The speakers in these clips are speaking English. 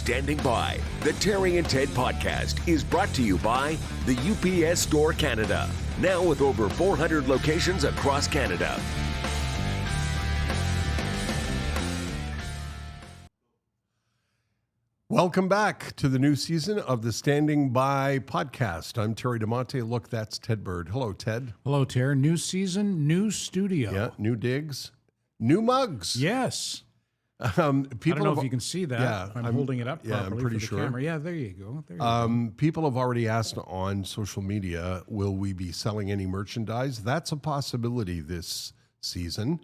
Standing By, the Terry and Ted podcast is brought to you by the UPS Store Canada, now with over 400 locations across Canada. Welcome back to the new season of the Standing By podcast. I'm Terry DeMonte. Look, that's Ted Bird. Hello, Ted. Hello, Terry. New season, new studio. Yeah, new digs, new mugs. Yes. People I don't know have, if you can see that. Yeah, I'm holding it up properly I'm pretty for the sure. camera. Yeah, there you go. There you go. People have already asked on social media, will we be selling any merchandise? That's a possibility this season,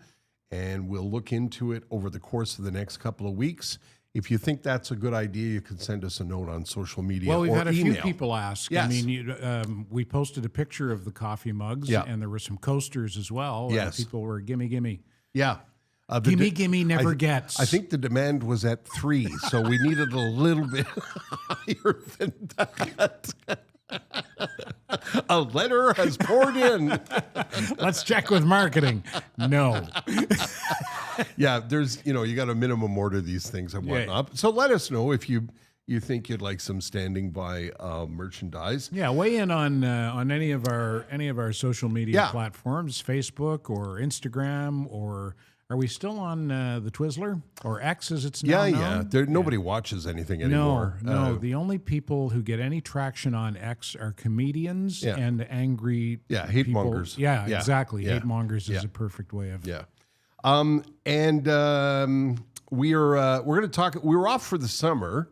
and we'll look into it over the course of the next couple of weeks. If you think that's a good idea, you can send us a note on social media Well, we've or had a email. few people ask. Yes. I mean, we posted a picture of the coffee mugs, Yeah. and there were some coasters as well. Yes. People were gimme. Yeah. Gimme never gets. I think the demand was at 3, so we needed a little bit higher than that. A letter has poured in. Let's check with marketing. No. Yeah, there's, you got a minimum order these things and whatnot. So let us know if you think you'd like some Standing By merchandise. Yeah, weigh in on any of our social media platforms, Facebook or Instagram, or are we still on the Twizzler or X as it's now known? Nobody watches anything anymore. No. The only people who get any traction on X are comedians and angry hate people. mongers. Yeah, exactly. Yeah. Hate mongers is a perfect way of. Yeah. We're going to talk. We were off for the summer.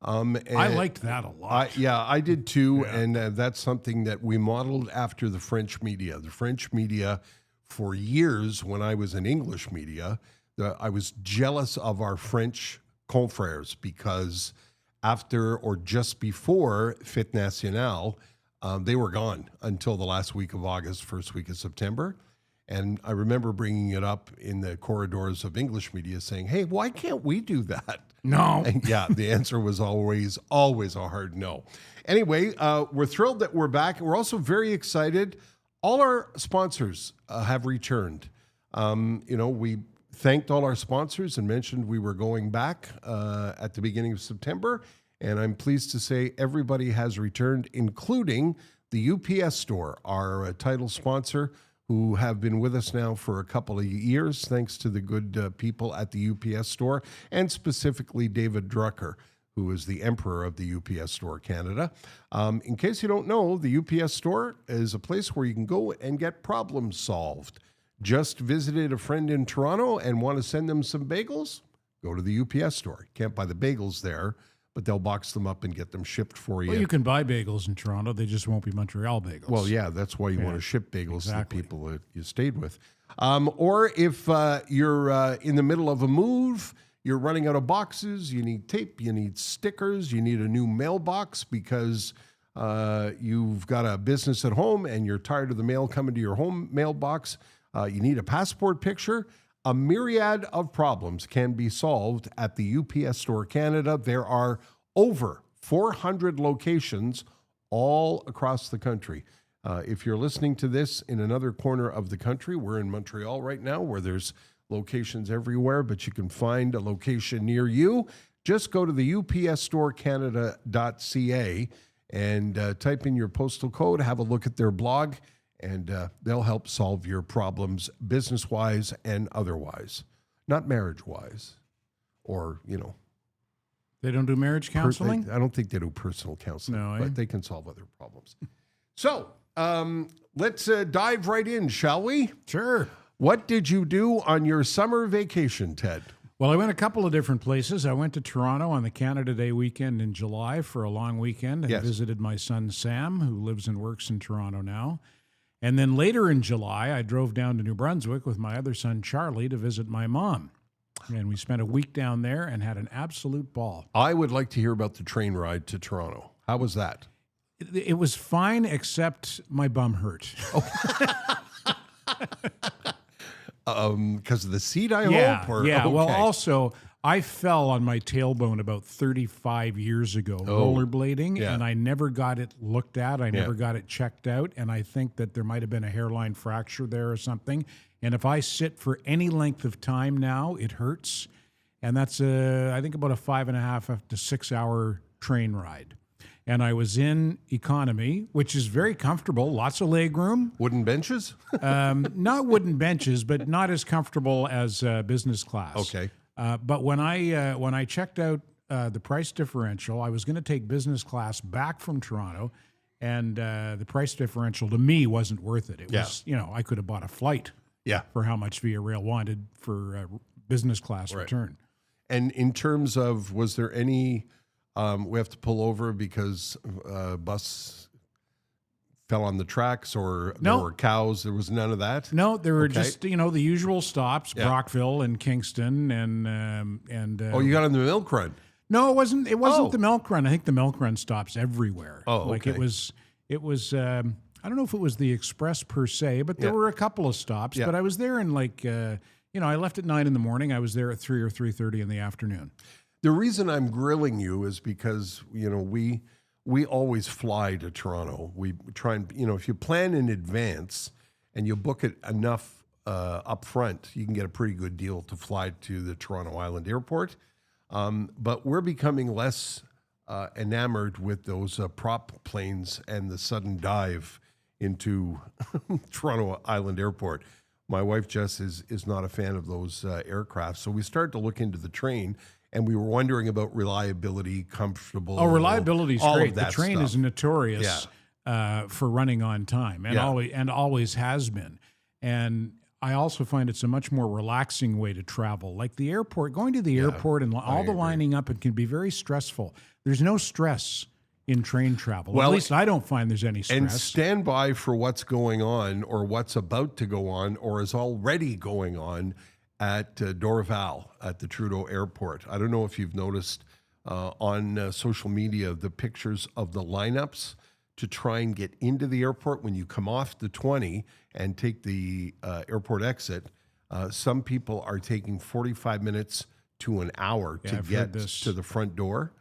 And I liked that a lot. I did too, and that's something that we modeled after the French media. The French media, for years when I was in English media, I was jealous of our French confrères because after or just before Fête Nationale, they were gone until the last week of August, first week of September. And I remember bringing it up in the corridors of English media saying, hey, why can't we do that? No. And the answer was always a hard no. Anyway, we're thrilled that we're back. We're also very excited. All our sponsors have returned. We thanked all our sponsors and mentioned we were going back at the beginning of September. And I'm pleased to say everybody has returned, including the UPS Store, our title sponsor, who have been with us now for a couple of years, thanks to the good people at the UPS Store, and specifically David Drucker, who is the emperor of the UPS Store Canada. In case you don't know, the UPS Store is a place where you can go and get problems solved. Just visited a friend in Toronto and want to send them some bagels? Go to the UPS Store. Can't buy the bagels there, but they'll box them up and get them shipped for you. Well, you can buy bagels in Toronto. They just won't be Montreal bagels. Well, yeah, that's why you want to ship bagels to the people that you stayed with. Or if you're in the middle of a move, you're running out of boxes, you need tape, you need stickers, you need a new mailbox because you've got a business at home and you're tired of the mail coming to your home mailbox, you need a passport picture. A myriad of problems can be solved at the UPS Store Canada. There are over 400 locations all across the country. If you're listening to this in another corner of the country, we're in Montreal right now where there's locations everywhere, but you can find a location near you. Just go to the upsstorecanada.ca and type in your postal code, have a look at their blog, and they'll help solve your problems business-wise and otherwise. Not marriage-wise or, They don't do marriage counseling? I don't think they do personal counseling, No, but they can solve other problems. So let's dive right in, shall we? Sure. What did you do on your summer vacation, Ted? Well, I went a couple of different places. I went to Toronto on the Canada Day weekend in July for a long weekend and visited my son Sam, who lives and works in Toronto now. And then later in July, I drove down to New Brunswick with my other son Charlie to visit my mom. And we spent a week down there and had an absolute ball. I would like to hear about the train ride to Toronto. How was that? It was fine, except my bum hurt. Because of the seat, I hope? Or, yeah. okay. Well, also, I fell on my tailbone about 35 years ago rollerblading, and I never got it looked at. I never got it checked out, and I think that there might have been a hairline fracture there or something. And if I sit for any length of time now, it hurts. And that's, I think, about a 5.5 to 6 hour train ride. And I was in economy, which is very comfortable, lots of leg room. Wooden benches? Not wooden benches, but not as comfortable as business class. Okay. But when I checked out the price differential, I was going to take business class back from Toronto, and the price differential to me wasn't worth it. It was, I could have bought a flight for how much Via Rail wanted for business class return. And in terms of, was there any... we have to pull over because bus fell on the tracks, or there were cows. There was none of that. No, there were just the usual stops: Brockville and Kingston, and. Oh, you got on the milk run? No, it wasn't. It wasn't the milk run. I think the milk run stops everywhere. Oh, okay. Like it was. I don't know if it was the express per se, but there were a couple of stops. But I was there in I left at 9 a.m. I was there at 3 or 3:30 in the afternoon. The reason I'm grilling you is because, we always fly to Toronto. We try and, if you plan in advance and you book it enough up front, you can get a pretty good deal to fly to the Toronto Island Airport. But we're becoming less enamored with those prop planes and the sudden dive into Toronto Island Airport. My wife, Jess, is not a fan of those aircraft. So we started to look into the train. And we were wondering about reliability, comfortable. Oh, reliability is great. The train stuff is notorious for running on time, and always has been. And I also find it's a much more relaxing way to travel. Like the airport, going to the airport and all the lining up, it can be very stressful. There's no stress in train travel. Well, at least I don't find there's any stress. And stand by for what's going on, or what's about to go on, or is already going on at Dorval at the Trudeau Airport. I don't know if you've noticed on social media the pictures of the lineups to try and get into the airport when you come off the 20 and take the airport exit. Some people are taking 45 minutes to an hour to get to the front door.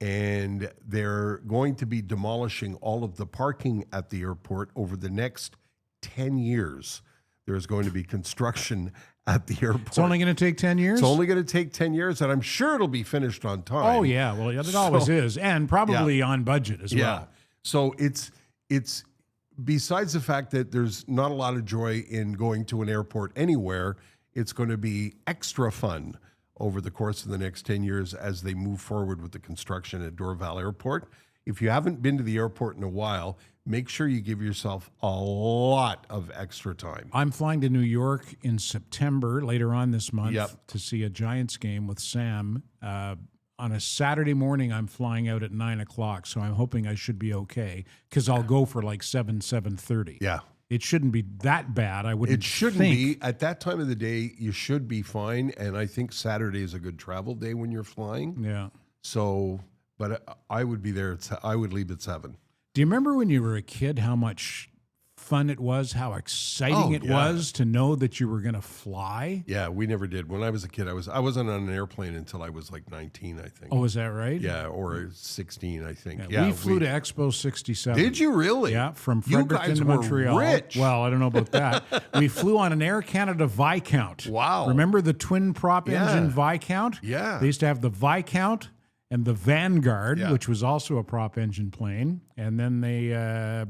And they're going to be demolishing all of the parking at the airport over the next 10 years. There's going to be construction at the airport. It's only going to take 10 years? It's only going to take 10 years, and I'm sure it'll be finished on time. Oh, yeah. Well, it always is, and probably on budget as well. So it's besides the fact that there's not a lot of joy in going to an airport anywhere, it's going to be extra fun over the course of the next 10 years as they move forward with the construction at Dorval Airport. If you haven't been to the airport in a while, make sure you give yourself a lot of extra time. I'm flying to New York in September, later on this month, to see a Giants game with Sam. On a Saturday morning, I'm flying out at 9 o'clock, so I'm hoping I should be okay, because I'll go for like 7:30. Yeah. It shouldn't be that bad, I wouldn't It shouldn't be. At that time of the day, you should be fine, and I think Saturday is a good travel day when you're flying. Yeah. So... But I would be there. I would leave at 7. Do you remember when you were a kid how much fun it was, how exciting it was to know that you were going to fly? Yeah, we never did. When I was a kid, I wasn't on an airplane until I was like 19, I think. Oh, is that right? Yeah, or 16, I think. We flew to Expo 67. Did you really? Yeah, from Fredericton to Montreal. Rich. Well, I don't know about that. We flew on an Air Canada Viscount. Wow. Remember the twin prop engine Viscount? Yeah. They used to have the Viscount and the Vanguard, which was also a prop engine plane. And then they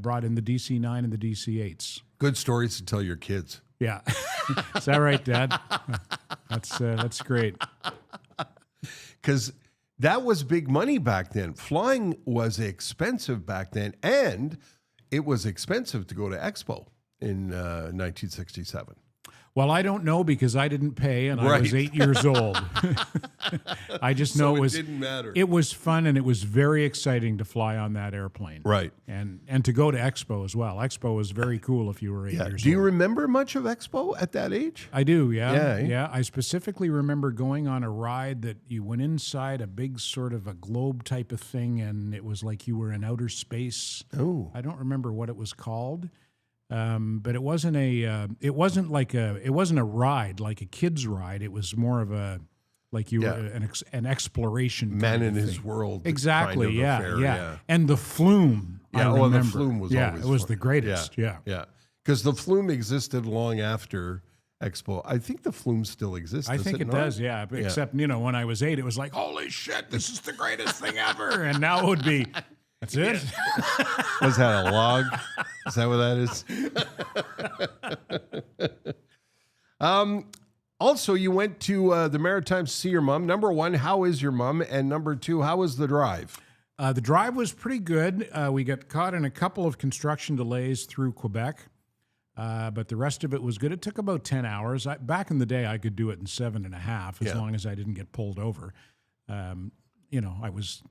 brought in the DC-9 and the DC-8s. Good stories to tell your kids. Yeah. Is that right, Dad? That's great. Because that was big money back then. Flying was expensive back then, and it was expensive to go to Expo in 1967. Well, I don't know because I didn't pay and I was 8 years old. I just know it didn't matter. It was fun and it was very exciting to fly on that airplane. Right. And to go to Expo as well. Expo was very cool if you were 8 years old. Do you remember much of Expo at that age? I do, yeah. Yeah. I specifically remember going on a ride that you went inside a big sort of a globe type of thing and it was like you were in outer space. Oh. I don't remember what it was called. But it wasn't a ride like a kid's ride. It was more of a like you were an exploration man in his world. Exactly. Kind of affair, yeah. And the flume. Yeah. I remember. The flume was always it was fun. the greatest. Yeah. Because the flume existed long after Expo. I think the Flume still exists. I think it not? does, yeah. Except, when I was 8, it was like, holy shit, this is the greatest thing ever. And now it would be, that's it. Was that a log? Is that what that is? Also, you went to the Maritimes to see your mom. Number one, how is your mom? And number two, how was the drive? The drive was pretty good. We got caught in a couple of construction delays through Quebec. But the rest of it was good. It took about 10 hours. Back in the day, I could do it in 7.5 as long as I didn't get pulled over. I was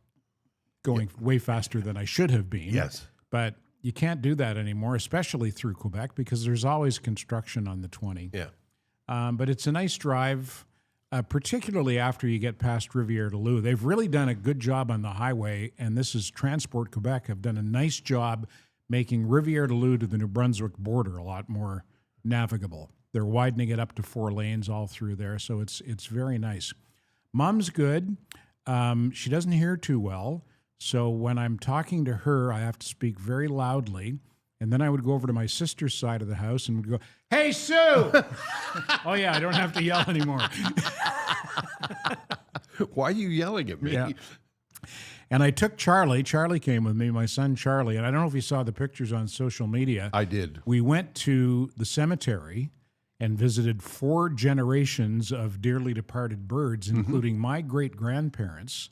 going way faster than I should have been. Yes. But you can't do that anymore, especially through Quebec, because there's always construction on the 20. Yeah. But it's a nice drive, particularly after you get past Rivière-du-Loup. They've really done a good job on the highway, and this is Transport Quebec have done a nice job making Rivière-du-Loup to the New Brunswick border a lot more navigable. They're widening it up to 4 lanes all through there, so it's very nice. Mom's good. She doesn't hear too well, so when I'm talking to her, I have to speak very loudly, and then I would go over to my sister's side of the house and would go, "Hey, Sue!" Oh, yeah, I don't have to yell anymore. Why are you yelling at me? Yeah. And I took Charlie. Charlie came with me, my son Charlie. And I don't know if you saw the pictures on social media. I did. We went to the cemetery and visited 4 generations of dearly departed birds, including my great-grandparents.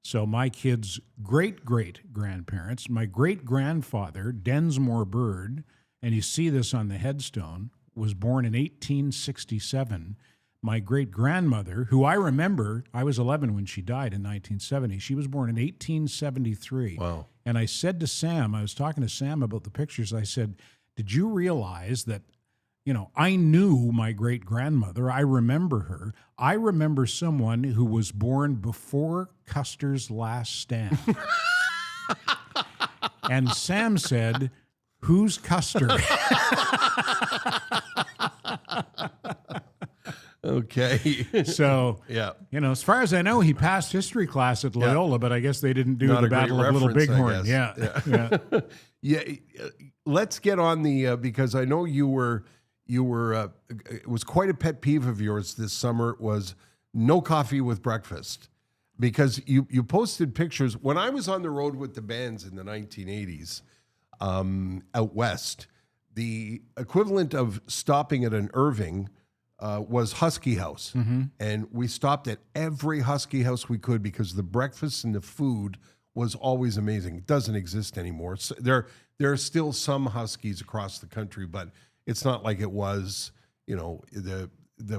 So my kids' great-great-grandparents, my great-grandfather, Densmore Bird, and you see this on the headstone, was born in 1867. My great-grandmother, who I remember, I was 11 when she died in 1970. She was born in 1873. Wow. And I said to Sam, I was talking to Sam about the pictures, I said, did you realize that, I knew my great-grandmother. I remember her. I remember someone who was born before Custer's last stand. And Sam said, who's Custer? Okay. So, yeah. As far as I know, he passed history class at Loyola, but I guess they didn't do the Battle of Little Bighorn. Yeah. Yeah. Let's get on the, because I know you were, it was quite a pet peeve of yours this summer was no coffee with breakfast. Because you posted pictures. When I was on the road with the bands in the 1980s out west, the equivalent of stopping at an Irving was Husky House. And we stopped at every Husky House we could because the breakfast and the food was always amazing. It doesn't exist anymore. So there are still some Huskies across the country, but it's not like it was, the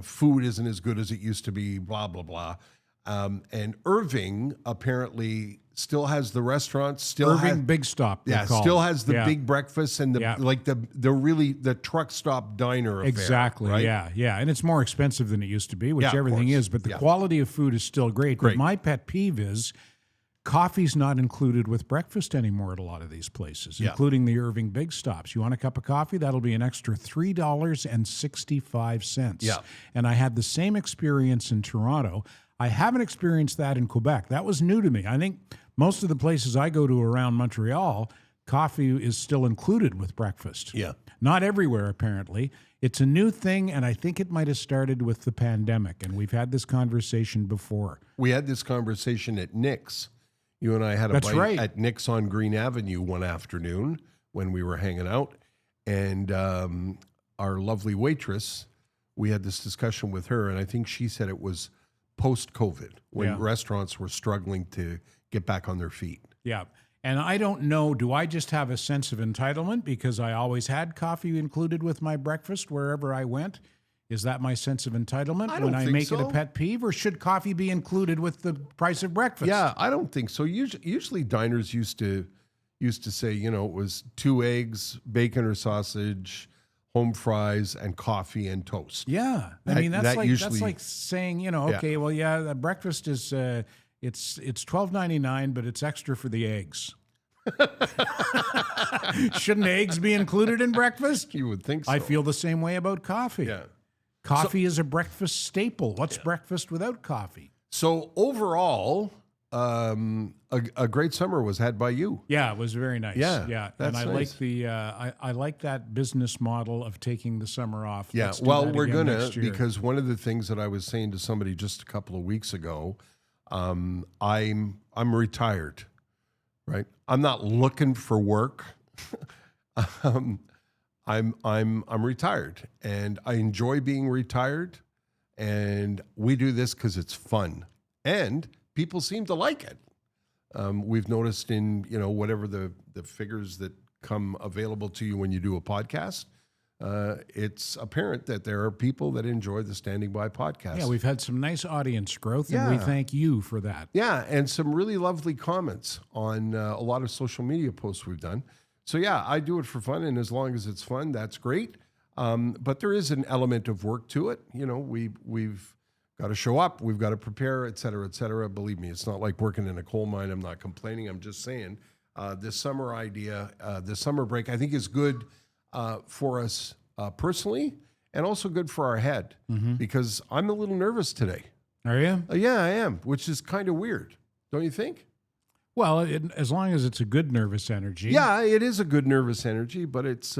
food isn't as good as it used to be, blah, blah, blah. And Irving apparently still has the restaurant. Irving Big Stop. Yeah, still has the big breakfast and the truck stop diner affair. Exactly. Right? Yeah. And it's more expensive than it used to be, which everything is, but the quality of food is still great. But my pet peeve is coffee's not included with breakfast anymore at a lot of these places, including the Irving Big Stops. You want a cup of coffee? That'll be an extra $3.65. Yeah. And I had the same experience in Toronto. I haven't experienced that in Quebec. That was new to me. I think most of the places I go to around Montreal, coffee is still included with breakfast. Yeah. Not everywhere, apparently. It's a new thing, and I think it might have started with the pandemic, and we've had this conversation before. We had this conversation at Nick's. You and I had a bite at Nick's on Green Avenue one afternoon when we were hanging out, and our lovely waitress, we had this discussion with her, and I think she said it was post-COVID when restaurants were struggling to get back on their feet. Yeah. And I don't know, do I just have a sense of entitlement because I always had coffee included with my breakfast wherever I went? Is that my sense of entitlement when I make it a pet peeve, or should coffee be included with the price of breakfast? Yeah, I don't think so. Usually diners used to say, it was 2 eggs, bacon or sausage, home fries, and coffee and toast. Yeah. I mean, that's like saying, okay, well, the breakfast is it's $12.99, but it's extra for the eggs. Shouldn't eggs be included in breakfast? You would think so. I feel the same way about coffee. Yeah. Coffee is a breakfast staple. What's breakfast without coffee? So overall, a great summer was had by you. Yeah, it was very nice. Yeah, And that's I nice. like I like that business model of taking the summer off. Yeah, Let's do well, that we're again gonna, next year. because one of the things that I was saying to somebody just a couple of weeks ago, I'm retired, right? I'm not looking for work. I'm retired, and I enjoy being retired, and we do this because it's fun, and people seem to like it. We've noticed in whatever the figures that come available to you when you do a podcast, it's apparent that there are people that enjoy the Standing By podcast. Yeah, we've had some nice audience growth, and we thank you for that. Yeah, and some really lovely comments on a lot of social media posts we've done. So yeah, I do it for fun, and as long as it's fun, that's great. But there is an element of work to it. We've got to show up, we've got to prepare, et cetera, et cetera. Believe me, it's not like working in a coal mine. I'm not complaining. I'm just saying this summer idea, this summer break, I think is good for us personally, and also good for our head, because I'm a little nervous today. Are you? Yeah, I am, which is kind of weird, don't you think? Well, as long as it's a good nervous energy. Yeah, it is a good nervous energy, but it's,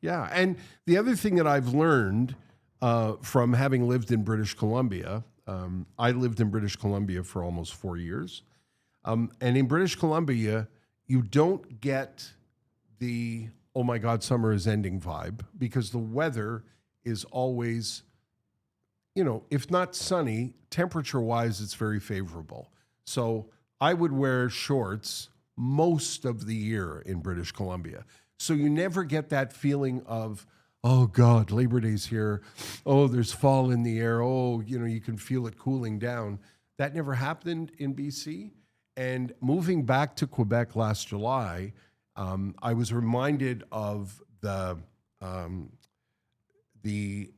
yeah. And the other thing that I've learned from having lived in British Columbia, I lived in British Columbia for almost 4 years. And in British Columbia, you don't get the, oh my God, summer is ending vibe, because the weather is always, if not sunny, temperature-wise, it's very favorable. So I would wear shorts most of the year in British Columbia. So you never get that feeling of, oh God, Labor Day's here. Oh, there's fall in the air. Oh, you can feel it cooling down. That never happened in BC. And moving back to Quebec last July, I was reminded of the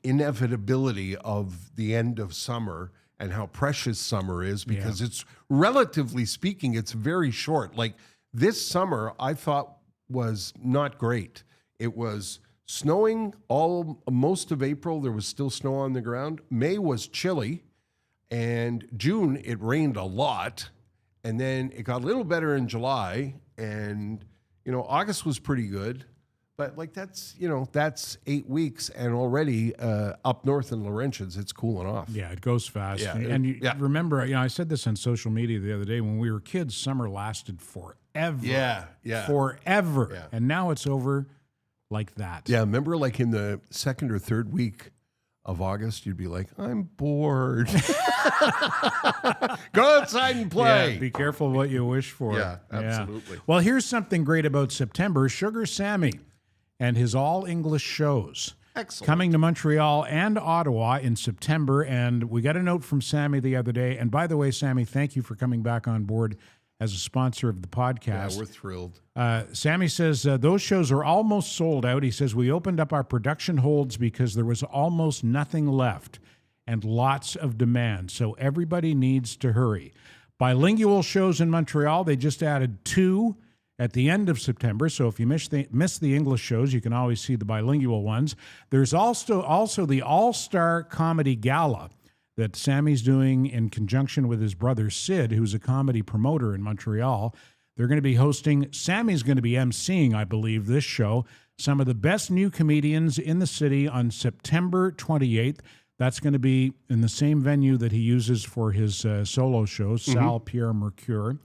inevitability of the end of summer and how precious summer is, because it's, relatively speaking, it's very short. Like this summer, I thought was not great. It was snowing most of April. There was still snow on the ground. May was chilly, and June it rained a lot, and then it got a little better in July, and August was pretty good. But like that's 8 weeks, and already up north in Laurentians, it's cooling off. Yeah, it goes fast. Yeah. And you remember, I said this on social media the other day, when we were kids, summer lasted forever. Yeah. Forever. Yeah. And now it's over like that. Yeah, remember like in the second or third week of August, you'd be like, I'm bored. Go outside and play. Yeah, be careful what you wish for. Yeah, absolutely. Well, here's something great about September. Sugar Sammy and his all-English shows. Excellent. Coming to Montreal and Ottawa in September. And we got a note from Sammy the other day. And by the way, Sammy, thank you for coming back on board as a sponsor of the podcast. Yeah, we're thrilled. Sammy says, those shows are almost sold out. He says, we opened up our production holds because there was almost nothing left and lots of demand. So everybody needs to hurry. Bilingual shows in Montreal, they just added 2 at the end of September. So if you miss the English shows, you can always see the bilingual ones. There's also the All-Star Comedy Gala that Sammy's doing in conjunction with his brother Sid, who's a comedy promoter in Montreal. They're going to be hosting, Sammy's going to be emceeing, I believe, this show. Some of the best new comedians in the city on September 28th. That's going to be in the same venue that he uses for his solo shows, Salle Pierre Mercure.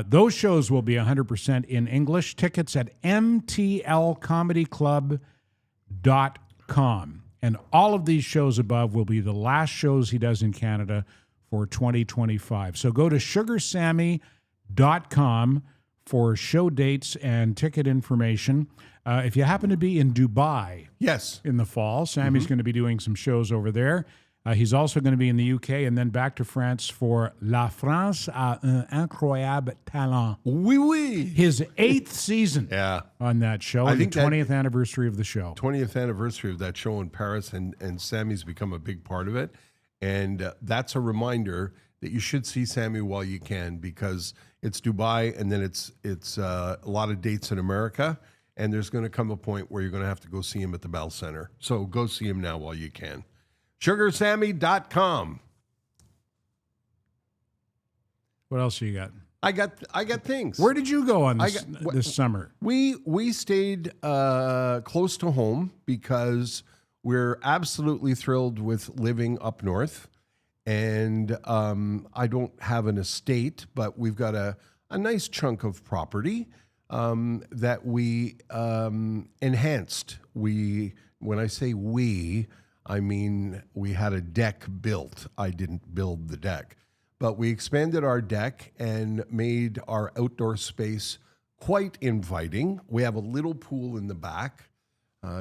Those shows will be 100% in English. Tickets at mtlcomedyclub.com. And all of these shows above will be the last shows he does in Canada for 2025. So go to sugarsammy.com for show dates and ticket information. If you happen to be in Dubai in the fall, Sammy's going to be doing some shows over there. He's also going to be in the UK and then back to France for La France a un incroyable talent. Oui, oui. His 8th season on that show. I think the 20th anniversary of the show. 20th anniversary of that show in Paris, and Sammy's become a big part of it. And that's a reminder that you should see Sammy while you can, because it's Dubai and then it's a lot of dates in America. And there's going to come a point where you're going to have to go see him at the Bell Center. So go see him now while you can. SugarSammy.com. What else you got? I got things. Where did you go on this summer? We stayed close to home because we're absolutely thrilled with living up north. And I don't have an estate, but we've got a nice chunk of property that we enhanced. When I say we, I mean we had a deck built. I didn't build the deck. But we expanded our deck and made our outdoor space quite inviting. We have a little pool in the back.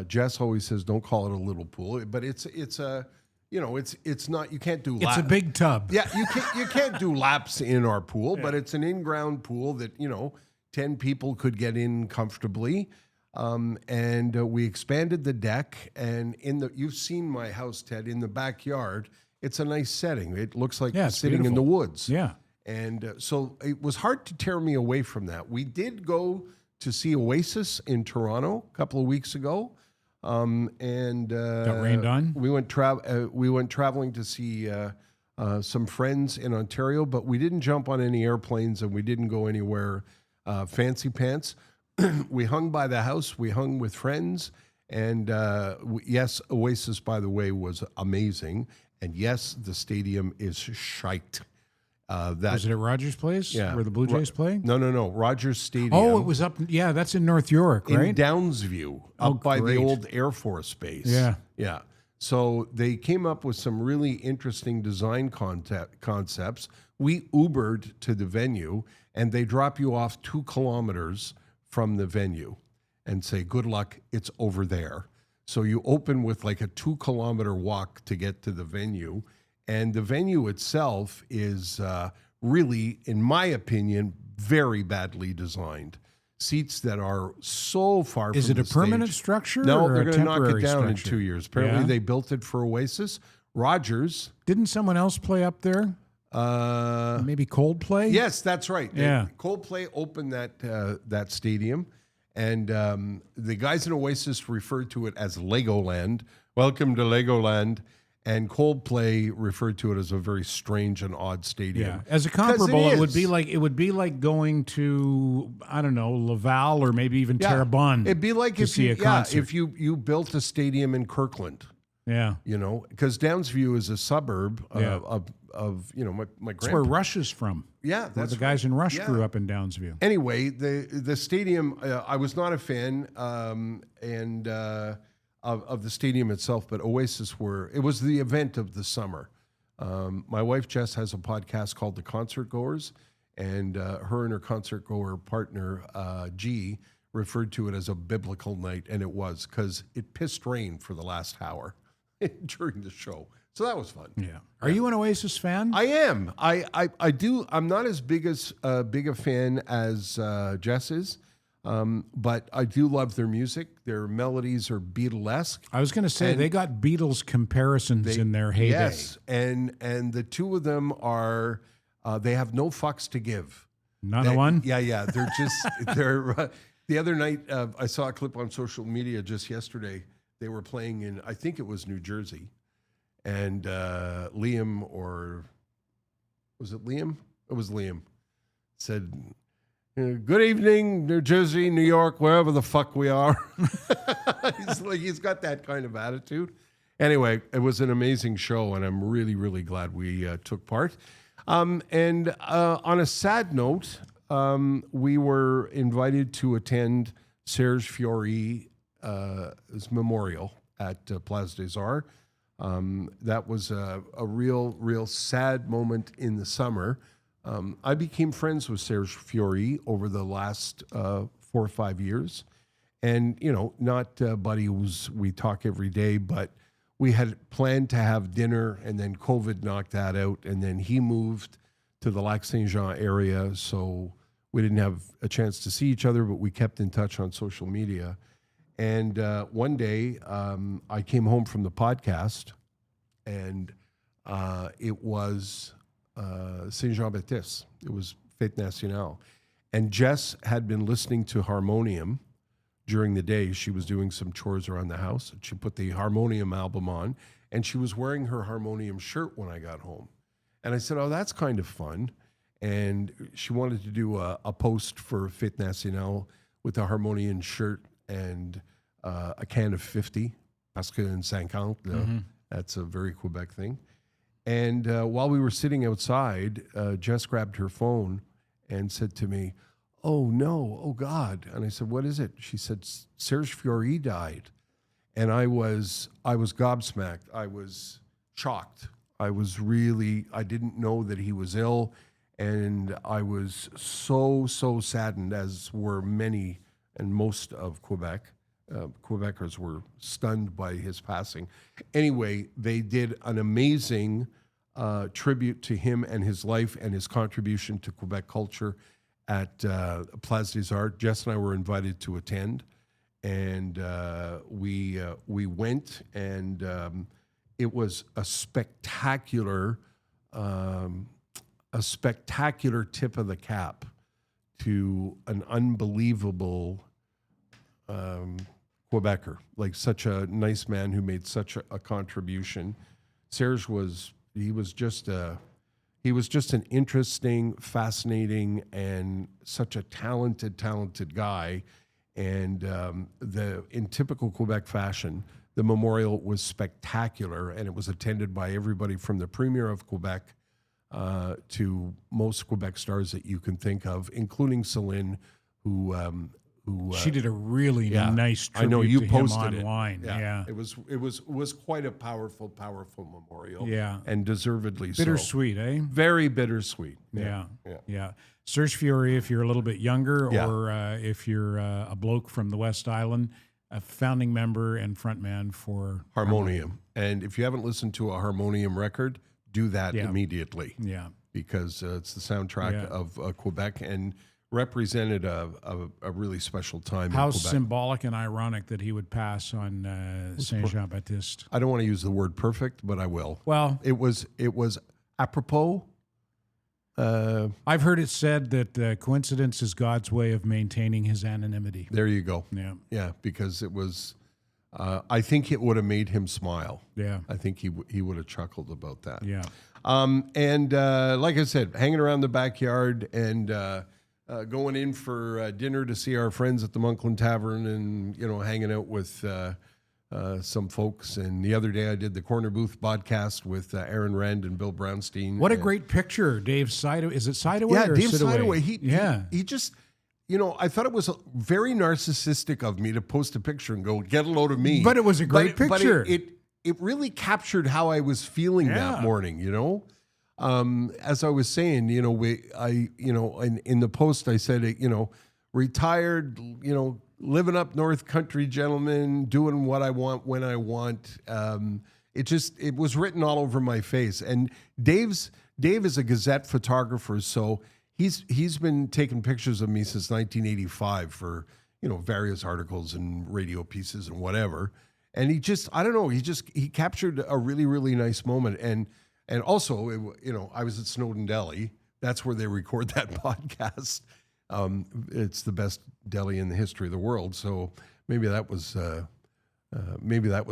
Jess always says, "Don't call it a little pool," but it's a, it's not. You can't do. It's a big tub. Yeah, you can't do laps in our pool, but it's an in-ground pool that 10 people could get in comfortably. And we expanded the deck, and you've seen my house, Ted, in the backyard. It's a nice setting. It looks like sitting beautiful. In the woods. Yeah. And so it was hard to tear me away from that. We did go to see Oasis in Toronto a couple of weeks ago. And got rained on? We went traveling to see some friends in Ontario, but we didn't jump on any airplanes and we didn't go anywhere fancy pants. We hung by the house. We hung with friends. And yes, Oasis, by the way, was amazing. And yes, the stadium is shite. Was it at Rogers Place? Yeah. Where the Blue Jays play? No. Rogers Stadium. Oh, it was up. Yeah, that's in North York, right? In Downsview, up by the old Air Force Base. Yeah. Yeah. So they came up with some really interesting design concepts. We Ubered to the venue, and they drop you off 2 kilometers from the venue and say, "Good luck, it's over there." So you open with like a 2-kilometer walk to get to the venue. And the venue itself is really, in my opinion, very badly designed. Seats that are so far from the stage. Is it a permanent structure? No, or they're going to knock it down structure? in 2 years. Apparently they built it for Oasis. Rogers. Didn't someone else play up there? Maybe Coldplay? Yes, that's right. Yeah. Coldplay opened that stadium. And the guys in Oasis referred to it as Legoland. Welcome to Legoland. And Coldplay referred to it as a very strange and odd stadium. Yeah, as a comparable, it would be like going to, I don't know, Laval or maybe even Terrebonne. It'd be like if you built a stadium in Kirkland. Yeah, because Downsview is a suburb of my That's where Rush is from. Yeah, that's the guys in Rush grew up in Downsview. Anyway, the stadium, I was not a fan, of the stadium itself, but Oasis it was the event of the summer. My wife Jess has a podcast called The Concert Goers, and her and her concert goer partner G referred to it as a biblical night, and it was, because it pissed rain for the last hour during the show. So that was fun. Yeah. Are you an Oasis fan? I am. I do. I'm not as big a fan as Jess is. But I do love their music. Their melodies are Beatlesque. I was going to say, they got Beatles comparisons in their heyday. Yes, and the two of them are, they have no fucks to give. Not one? Yeah. They're just, the other night, I saw a clip on social media just yesterday. They were playing in, I think it was New Jersey. And Liam, or was it Liam? It was Liam. Said, "Good evening, New Jersey, New York, wherever the fuck we are." He's got that kind of attitude. Anyway, it was an amazing show, and I'm really, really glad we took part. And on a sad note, we were invited to attend Serge Fiori's memorial at Place des Arts. That was a real sad moment in the summer. I became friends with Serge Fiori over the last 4 or 5 years. And, not buddy we talk every day, but we had planned to have dinner, and then COVID knocked that out. And then he moved to the Lac Saint-Jean area, so we didn't have a chance to see each other, but we kept in touch on social media. And one day I came home from the podcast, and it was Saint-Jean-Baptiste. It was Fête Nationale. And Jess had been listening to harmonium during the day. She was doing some chores around the house. She put the harmonium album on, and she was wearing her harmonium shirt when I got home. And I said, "Oh, that's kind of fun." and she wanted to do a post for Fête Nationale with a harmonian shirt and a can of 50, parce que une 50, that's a very Quebec thing. And while we were sitting outside, Jess grabbed her phone and said to me, "Oh no, oh God." And I said, "What is it?" She said, "Serge Fiori died." And I was gobsmacked. I was shocked. I didn't know that he was ill. And I was so saddened, as were many and most of Quebec. Quebecers were stunned by his passing. Anyway, they did an amazing tribute to him and his life and his contribution to Quebec culture at Place des Arts. Jess and I were invited to attend, and we went, and it was a spectacular tip of the cap to an unbelievable Quebecer, like such a nice man who made such a contribution. Serge was just an interesting, fascinating, and such a talented guy. And in typical Quebec fashion, the memorial was spectacular, and it was attended by everybody from the Premier of Quebec to most Quebec stars that you can think of, including Celine, who she did a really nice tribute I know you to posted him online. it. Yeah. It was quite a powerful memorial. Yeah. And deservedly Bittersweet, eh? Very bittersweet. Yeah. Serge Fiori, if you're a little bit younger, Yeah. or if you're a bloke from the West Island, a founding member and frontman for Harmonium. And if you haven't listened to a Harmonium record, do that immediately. Yeah. Because it's the soundtrack of Quebec and represented a really special time How in Quebec. symbolic and ironic that he would pass on Saint Jean Baptiste. I don't want to use the word perfect, but I will. Well, it was apropos. I've heard it said that coincidence is God's way of maintaining his anonymity. There you go. Yeah, because it was. I think it would have made him smile. Yeah, I think he would have chuckled about that. Yeah. And like I said, hanging around the backyard and going in for dinner to see our friends at the Monkland Tavern, and hanging out with some folks. And the other day I did the Corner Booth podcast with Aaron Rand and Bill Brownstein. What a great picture, Dave Sidaway. Is it Sidaway? Yeah, or Dave Sidaway? Sidaway. He just, I thought it was very narcissistic of me to post a picture and go, get a load of me. But it was a great picture. But it really captured how I was feeling that morning, As I was saying, in the post I said, retired, living up North Country gentleman, doing what I want when I want. It was written all over my face. And Dave is a Gazette photographer, so he's been taking pictures of me since 1985 for various articles and radio pieces and whatever. And he captured a really, really nice moment. And also, I was at Snowden Deli. That's where they record that podcast. It's the best deli in the history of the world. So maybe that was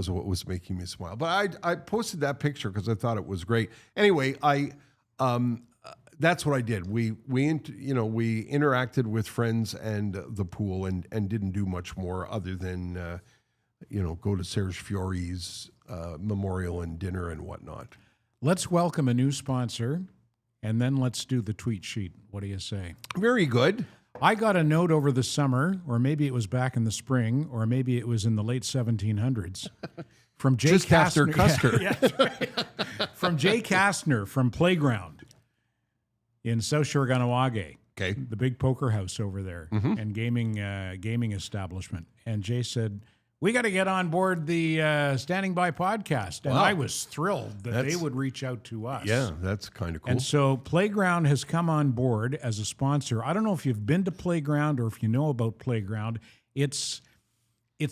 what was making me smile. But I posted that picture because I thought it was great. Anyway, that's what I did. We interacted with friends and the pool and didn't do much more other than go to Serge Fiori's memorial and dinner and whatnot. Let's welcome a new sponsor, and then let's do the tweet sheet. What do you say? Very good. I got a note over the summer, or maybe it was back in the spring, or maybe it was in the late 1700s, from Jay Just after Custer. From Jay Kastner from Playground in South Shore, Ganawage. Okay. The big poker house over there and gaming establishment. And Jay said, we got to get on board the Standing By podcast. And I was thrilled that they would reach out to us. Yeah, that's kind of cool. And so Playground has come on board as a sponsor. I don't know if you've been to Playground or if you know about Playground. It's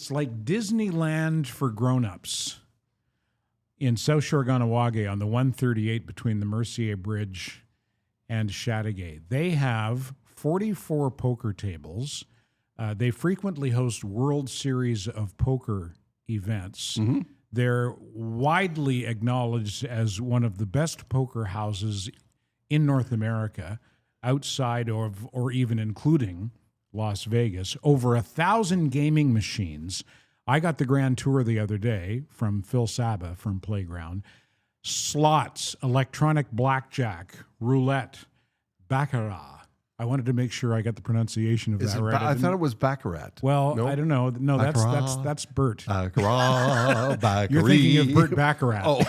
like Disneyland for grown-ups in South Shore, Ganawage on the 138 between the Mercier Bridge and Chateauguay. They have 44 poker tables. They frequently host World Series of Poker events. Mm-hmm. They're widely acknowledged as one of the best poker houses in North America. outside of, or even including Las Vegas, over 1,000 gaming machines. I got the grand tour the other day from Phil Saba from Playground. Slots, electronic blackjack, roulette, baccarat. I wanted to make sure I got the pronunciation of that right. I thought it was baccarat. Well, no? I don't know. No, Baccarat. that's Bert. Baccarat, Baccarat. You're thinking of Bert Baccarat. Oh.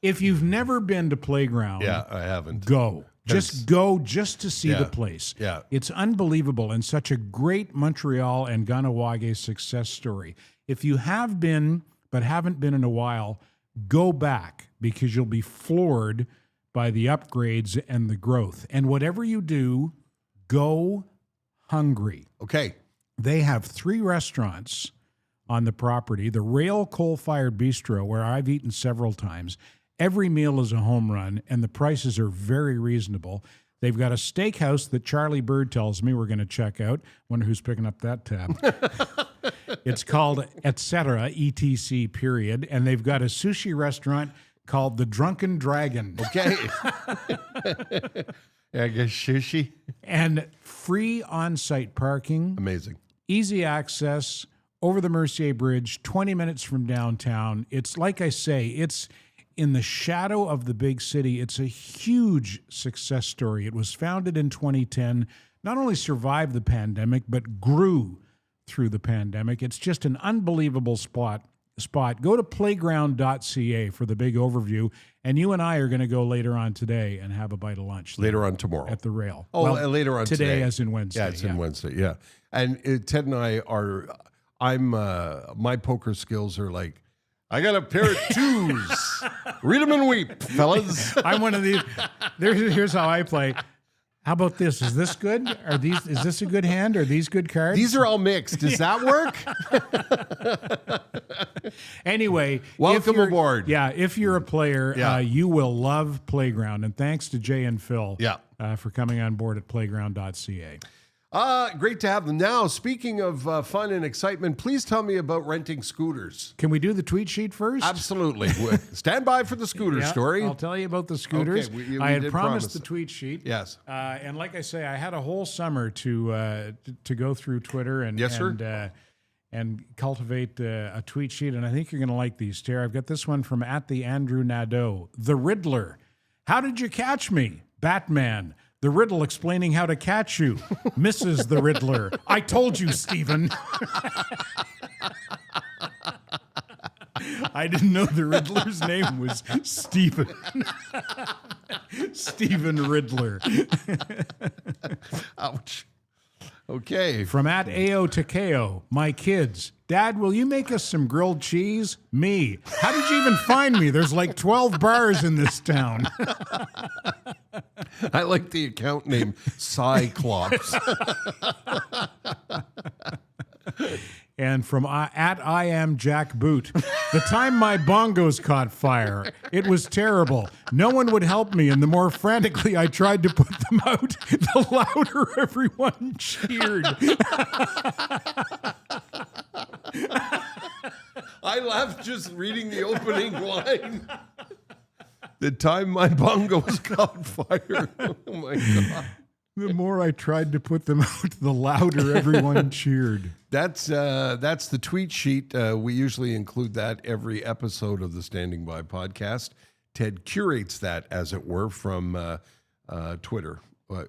If you've never been to Playground, Yeah, I haven't. go. Just go just to see the place. Yeah. It's unbelievable and such a great Montreal and Ganawage success story. If you have been but haven't been in a while, go back because you'll be floored by the upgrades and the growth. And whatever you do, go hungry. Okay. They have 3 restaurants on the property. The Rail Coal-Fired Bistro, where I've eaten several times. Every meal is a home run, and the prices are very reasonable. They've got a steakhouse that Charlie Bird tells me we're going to check out. Wonder who's picking up that tab. It's called Etc., ETC, period. And they've got a sushi restaurant called The Drunken Dragon. Okay. I guess sushi. And free on-site parking. Amazing. Easy access over the Mercier Bridge, 20 minutes from downtown. It's like I say, it's in the shadow of the big city. It's a huge success story. It was founded in 2010, not only survived the pandemic, but grew through the pandemic. It's just an unbelievable spot. Go to playground.ca for the big overview, and you and I are going to go later on today and have a bite of lunch. Later on tomorrow. At the Rail. Oh, later on today. Today As in Wednesday. Yeah, it's in Wednesday, yeah. And Ted and I are, my poker skills are like, I got a pair of 2s. Read them and weep, fellas. I'm one of these. Here's how I play. How about this? Is this good? Is this a good hand? Are these good cards? These are all mixed. Does that work? Anyway, welcome aboard. Yeah, if you're a player, you will love Playground. And thanks to Jay and Phil for coming on board at playground.ca. Great to have them. Now, speaking of fun and excitement, please tell me about renting scooters. Can we do the tweet sheet first? Absolutely. Stand by for the scooter story. I'll tell you about the scooters. Okay, I had promised the tweet sheet. Yes. And like I say, I had a whole summer to go through Twitter and cultivate a tweet sheet. And I think you're going to like these, Tara. I've got this one from @the_Andrew_Nadeau. The Riddler. How did you catch me? Batman. The Riddle explaining how to catch you. Mrs. the Riddler. I told you, Stephen. I didn't know the Riddler's name was Stephen. Stephen Riddler. Ouch. Okay. From @AO Takeo, my kids. Dad, will you make us some grilled cheese? Me. How did you even find me? There's like 12 bars in this town. I like the account name, Cyclops. And from @I am Jack Boot. The time my bongos caught fire, it was terrible. No one would help me, and the more frantically I tried to put them out, the louder everyone cheered. I laughed just reading the opening line. The time my bongos caught fire. Oh my God. The more I tried to put them out, the louder everyone cheered. That's the tweet sheet. We usually include that every episode of the Standing By podcast. Ted curates that, as it were, from Twitter,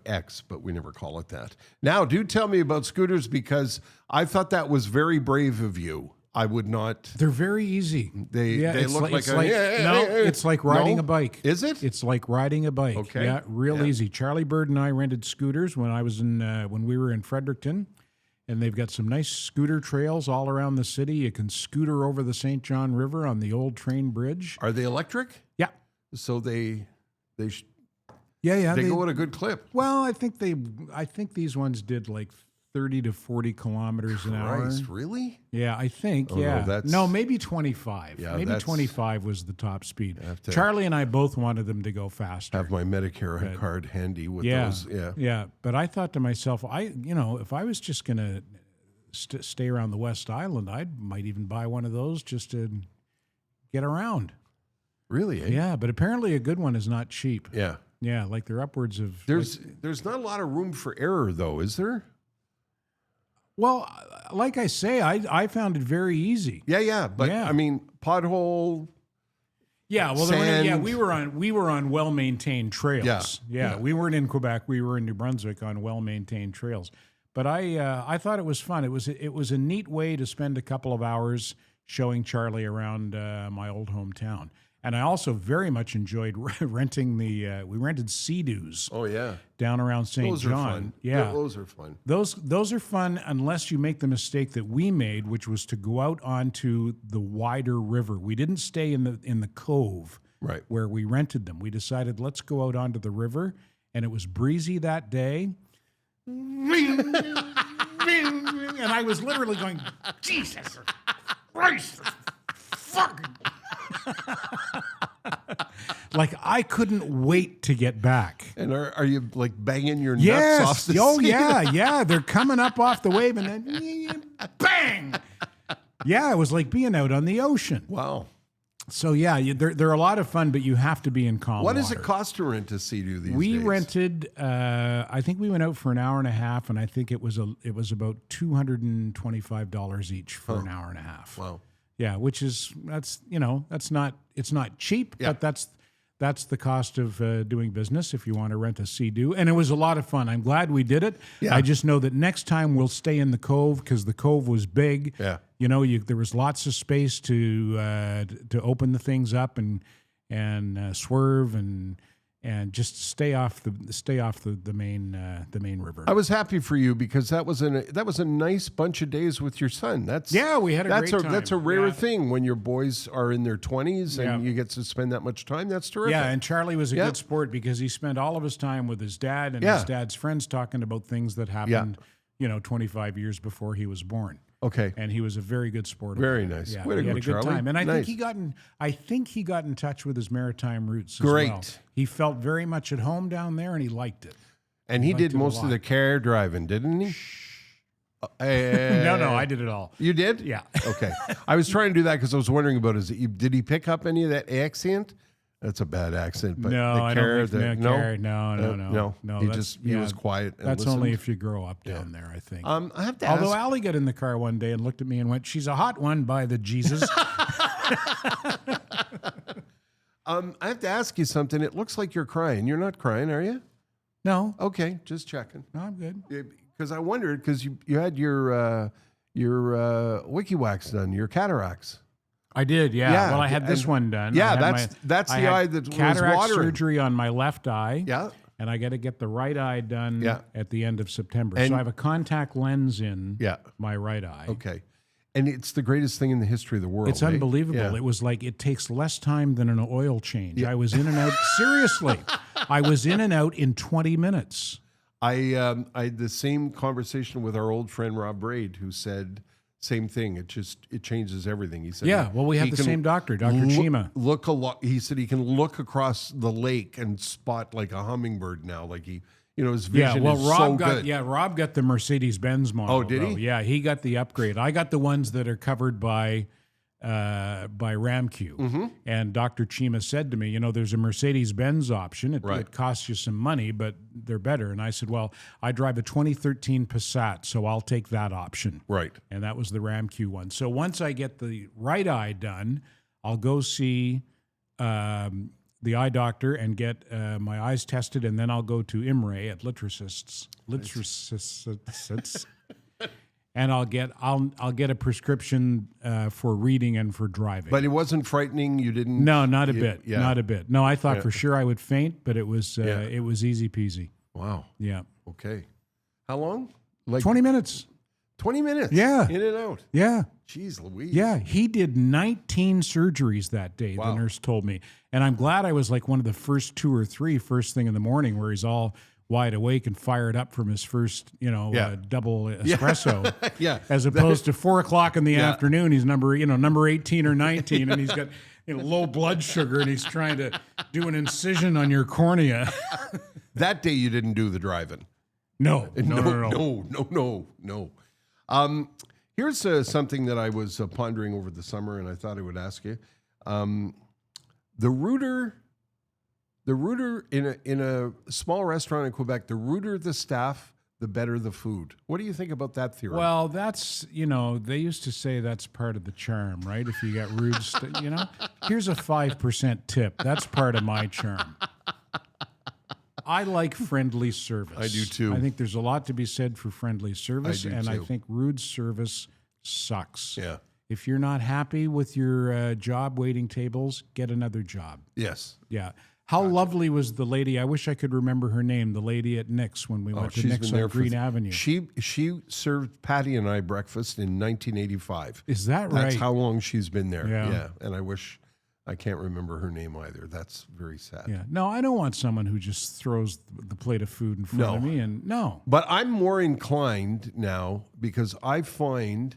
X, but we never call it that. Now, do tell me about scooters, because I thought that was very brave of you. I would not. They're very easy. They look like it's like riding a bike. Is it? It's like riding a bike. Okay. Yeah, real easy. Charlie Bird and I rented scooters when we were in Fredericton, and they've got some nice scooter trails all around the city. You can scooter over the St. John River on the old train bridge. Are they electric? Yeah. So they They go at a good clip. Well, I think these ones did like 30 to 40 kilometers an hour. Really? Yeah, I think. No, maybe 25. Yeah, maybe 25 was the top speed. Charlie and I both wanted them to go faster. Have my Medicare card handy with those. Yeah. But I thought to myself, if I was just going to stay around the West Island, I might even buy one of those just to get around. Really? Eh? Yeah, but apparently a good one is not cheap. Yeah. Yeah, like they're upwards of. There's not a lot of room for error, though, is there? Well, like I say, I found it very easy. Yeah. But I mean, pothole. Yeah, well, sand. we were on well-maintained trails. Yeah, we weren't in Quebec. We were in New Brunswick on well-maintained trails. But I thought it was fun. It was a neat way to spend a couple of hours showing Charlie around my old hometown. And I also very much enjoyed renting we rented Sea-Doos. Oh yeah, down around St. Those John. Are fun. Yeah, those are fun. Those are fun unless you make the mistake that we made, which was to go out onto the wider river. We didn't stay in the cove right where we rented them. We decided let's go out onto the river, and it was breezy that day. And I was literally going, Jesus Christ, fucking. Like I couldn't wait to get back. And are you like banging your nuts off the sea? Yeah. They're coming up off the wave and then bang. Yeah, it was like being out on the ocean. Wow. So yeah, they're a lot of fun, but you have to be in calm water. What does it cost to rent a Sea-Doo these days? We rented. I think we went out for an hour and a half, and I think it was about $225 each for an hour and a half. Wow. Yeah, that's it's not cheap, but that's the cost of doing business if you want to rent a Sea-Doo. And it was a lot of fun. I'm glad we did it. Yeah. I just know that next time we'll stay in the cove because the cove was big. Yeah. There was lots of space to open the things up and swerve and just stay off the main river. I was happy for you because that was a nice bunch of days with your son. We had a great time. That's a rare thing when your boys are in their 20s and you get to spend that much time. That's terrific. Yeah, and Charlie was a good sport because he spent all of his time with his dad and his dad's friends talking about things that happened, 25 years before he was born. Okay. And he was a very good sport. Very nice. Yeah, Way to he had go, a good Charlie. time. And I Nice. think he got in touch with his maritime roots as Great. well. He felt very much at home down there and he liked it. And he did most of the car driving, didn't he? No, I did it all. You did? Yeah. Okay. I was trying to do that because I was wondering about did he pick up any of that accent? That's a bad accent, but no, I don't think no. He was quiet. And that's listened. only if you grow up down there, I think. I have to Although ask, Allie got in the car one day and looked at me and went, "She's a hot one, by the Jesus." I have to ask you something. It looks like you're crying. You're not crying, are you? No. Okay, just checking. No, I'm good. Because I wondered because you had your wiki wax done, your cataracts. I did, yeah. Well, I had this one done. Yeah, that's the eye that was cataract watering. surgery on my left eye. Yeah. And I got to get the right eye done at the end of September. So I have a contact lens in my right eye. Okay. And it's the greatest thing in the history of the world. It's unbelievable. Yeah. It was like it takes less time than an oil change. I was in and out. Seriously. I was in and out in 20 minutes. I had the same conversation with our old friend Rob Braid, who said same thing. It changes everything. He said, well, we have the same doctor, Dr. Chima. Look a lot. He said he can look across the lake and spot like a hummingbird now. Like his vision is so good. Rob got the Mercedes-Benz model. Oh, did he? Yeah, he got the upgrade. I got the ones that are covered by Ramq. Mm-hmm. And Dr. Chima said to me, there's a Mercedes-Benz option. It costs you some money, but they're better. And I said, well, I drive a 2013 Passat, so I'll take that option. Right. And that was the Ramq one. So once I get the right eye done, I'll go see the eye doctor and get my eyes tested, and then I'll go to IMRE at Litracists. And I'll get a prescription for reading and for driving. But it wasn't frightening. You didn't. No, not a bit. Yeah. Not a bit. No, I thought for sure I would faint, but it was easy peasy. Wow. Yeah. Okay. How long? 20 minutes. 20 minutes. Yeah. In and out. Yeah. Jeez Louise. Yeah. He did 19 surgeries that day. Wow. The nurse told me, and I'm glad I was like one of the first 2 or 3 first thing in the morning, where he's all wide awake and fired up from his first, double espresso. Yeah. As opposed to 4 o'clock in the afternoon, he's number 18 or 19, and he's got low blood sugar, and he's trying to do an incision on your cornea. That day you didn't do the driving. No. Here's something that I was pondering over the summer, and I thought I would ask you. The Rooter The ruder in a small restaurant in Quebec, the ruder the staff, the better the food. What do you think about that theory? Well, that's, they used to say that's part of the charm, right? If you got rude, here's a 5% tip. That's part of my charm. I like friendly service. I do too. I think there's a lot to be said for friendly service, I do and I too. think rude service sucks. Yeah. If you're not happy with your job waiting tables, get another job. Yes. Yeah. How lovely was the lady? I wish I could remember her name. The lady at Nick's when we went to Nick's on Green Avenue. She served Patty and I breakfast in 1985. Is that right? That's how long she's been there. Yeah. And I can't remember her name either. That's very sad. Yeah. No, I don't want someone who just throws the plate of food in front of me. But I'm more inclined now because I find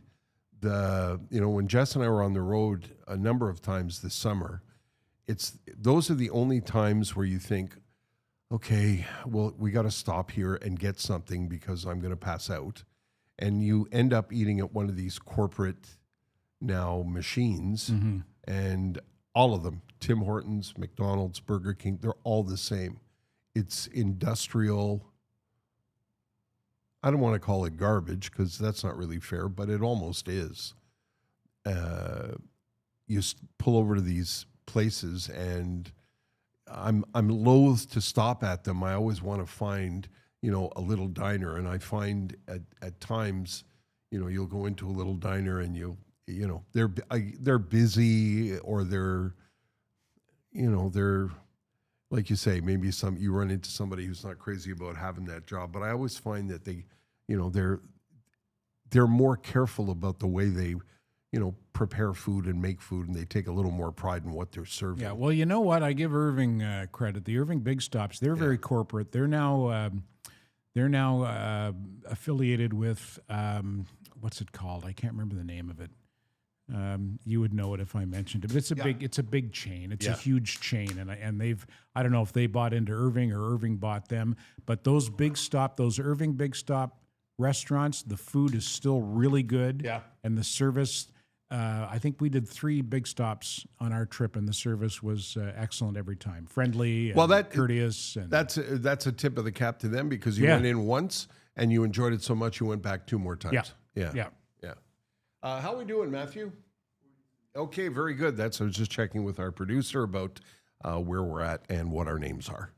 when Jess and I were on the road a number of times this summer, those are the only times where you think, okay, well, we got to stop here and get something because I'm going to pass out. And you end up eating at one of these corporate now machines, and all of them, Tim Hortons, McDonald's, Burger King, they're all the same. It's industrial. I don't want to call it garbage because that's not really fair, but it almost is. You pull over to these places, and I'm loath to stop at them. I always want to find, a little diner, and I find at times, you'll go into a little diner and they're busy, or they're like you say, maybe you run into somebody who's not crazy about having that job, but I always find that they're more careful about the way they prepare food and make food, and they take a little more pride in what they're serving. Yeah, well, you know what? I give Irving credit. The Irving Big Stops, they're very corporate. They're now affiliated with what's it called? I can't remember the name of it. You would know it if I mentioned it, but it's a big chain. It's a huge chain, and I don't know if they bought into Irving or Irving bought them, but those Irving Big Stop restaurants, the food is still really good. Yeah. And the service, I think we did 3 Big Stops on our trip, and the service was excellent every time. Friendly, and courteous. And that's a tip of the cap to them, because you went in once and you enjoyed it so much you went back 2 more times. Yeah. How are we doing, Matthew? Okay, very good. I was just checking with our producer about where we're at and what our names are.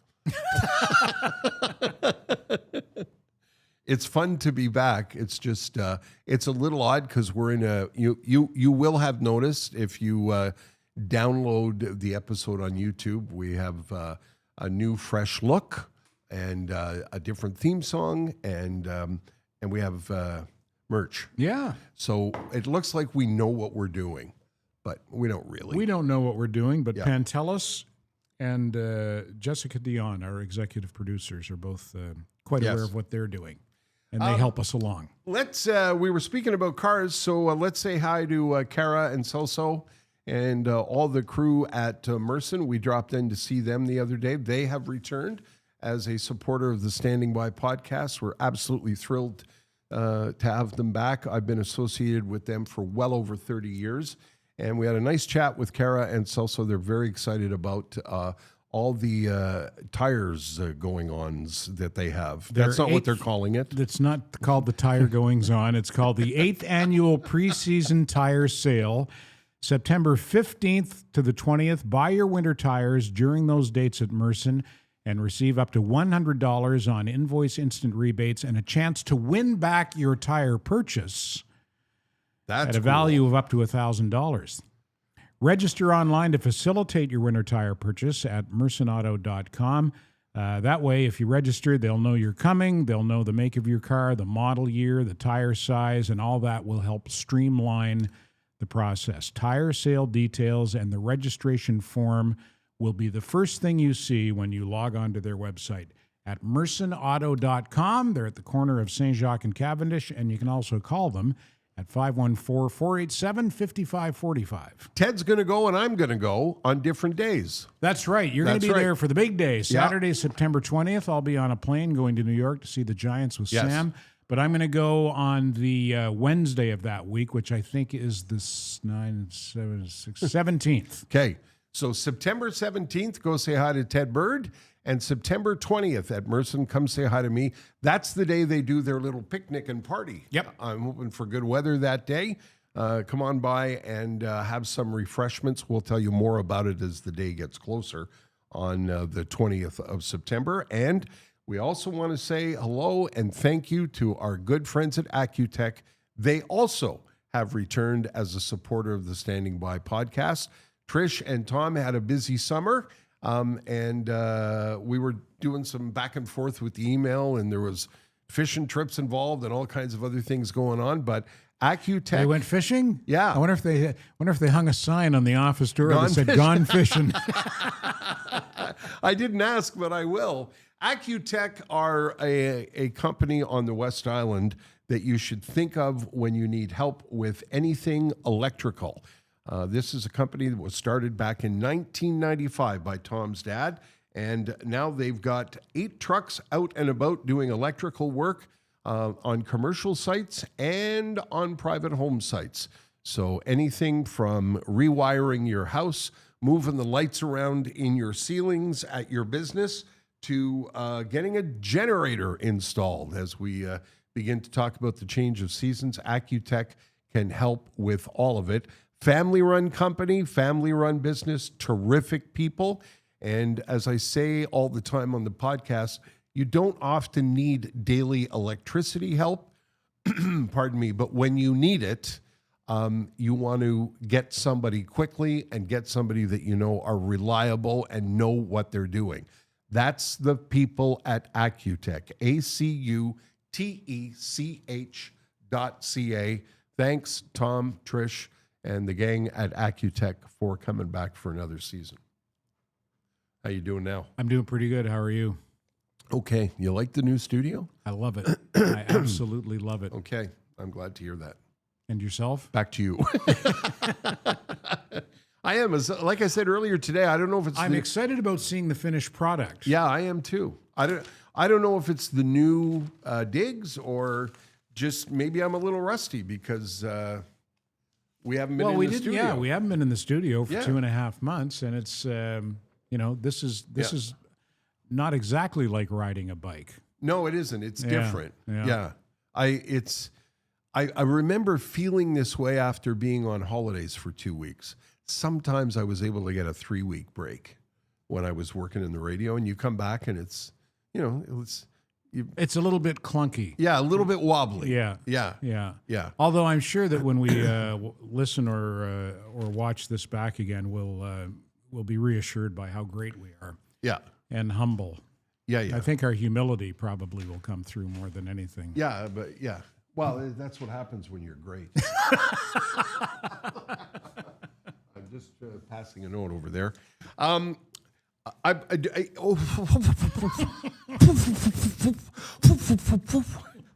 It's fun to be back. It's just it's a little odd because we're in you will have noticed if you download the episode on YouTube, we have a new fresh look and a different theme song, and we have merch. Yeah. So it looks like we know what we're doing, but we don't really. We don't know what we're doing, but Pantelis and Jessica Dion, our executive producers, are both quite aware of what they're doing, and they help us along. We were speaking about cars, so let's say hi to Kara and Celso and all the crew at Merson. We dropped in to see them the other day. They have returned as a supporter of the Standing By podcast. We're absolutely thrilled to have them back. I've been associated with them for well over 30 years. And we had a nice chat with Kara and Celso. They're very excited about all the tires going-ons that they have. That's not what they're calling it. It's not called the tire goings-on. It's called the 8th Annual Preseason Tire Sale, September 15th to the 20th. Buy your winter tires during those dates at Merson and receive up to $100 on invoice instant rebates and a chance to win back your tire purchase at a value of up to $1,000. Register online to facilitate your winter tire purchase at mersonauto.com. That way, if you register, they'll know you're coming. They'll know the make of your car, the model year, the tire size, and all that will help streamline the process. Tire sale details and the registration form will be the first thing you see when you log on to their website at mersonauto.com. They're at the corner of St. Jacques and Cavendish, and you can also call them at 514-487-5545. Ted's going to go and I'm going to go on different days. That's right. You're going to be there for the big day. Saturday, September 20th, I'll be on a plane going to New York to see the Giants with Sam. But I'm going to go on the Wednesday of that week, which I think is the 17th. Okay. So September 17th, go say hi to Ted Bird. And September 20th at Merson, come say hi to me. That's the day they do their little picnic and party. Yep. I'm hoping for good weather that day. Come on by and have some refreshments. We'll tell you more about it as the day gets closer on the 20th of September. And we also want to say hello and thank you to our good friends at Accutech. They also have returned as a supporter of the Standing By podcast. Trish and Tom had a busy summer. And we were doing some back and forth with the email, and there was fishing trips involved and all kinds of other things going on. But Accutech, they went fishing. Yeah, I wonder if they hung a sign on the office door that said "Gone fishing." I didn't ask, but I will. Accutech are a company on the West Island that you should think of when you need help with anything electrical. This is a company that was started back in 1995 by Tom's dad, and now they've got 8 trucks out and about doing electrical work on commercial sites and on private home sites. So anything from rewiring your house, moving the lights around in your ceilings at your business, to getting a generator installed. As we begin to talk about the change of seasons, Accutech can help with all of it. Family-run company, family-run business, terrific people. And as I say all the time on the podcast, you don't often need daily electricity help, pardon me, but when you need it, you want to get somebody quickly and get somebody that you know are reliable and know what they're doing. That's the people at Accutech, ACUTECH.ca. Thanks, Tom, Trish, and the gang at Accutech for coming back for another season. How you doing now? I'm doing pretty good. How are you? Okay. You like the new studio? I love it. I absolutely love it. Okay. I'm glad to hear that. And yourself? Back to you. I am. Like I said earlier today, I don't know if it's... I'm excited about seeing the finished product. Yeah, I am too. I don't know if it's the new digs or just maybe I'm a little rusty because... we haven't been in the studio. Yeah, we haven't been in the studio for 2.5 months, and it's this is not exactly like riding a bike. No, it isn't. It's different. Yeah. I remember feeling this way after being on holidays for 2 weeks. Sometimes I was able to get a 3-week break when I was working in the radio, and you come back and it's a little bit clunky. Yeah, a little bit wobbly. Yeah. Although I'm sure that when we listen or watch this back again, we'll be reassured by how great we are. Yeah. And humble. Yeah. I think our humility probably will come through more than anything. Yeah, but yeah. Well, that's what happens when you're great. I'm just passing a note over there.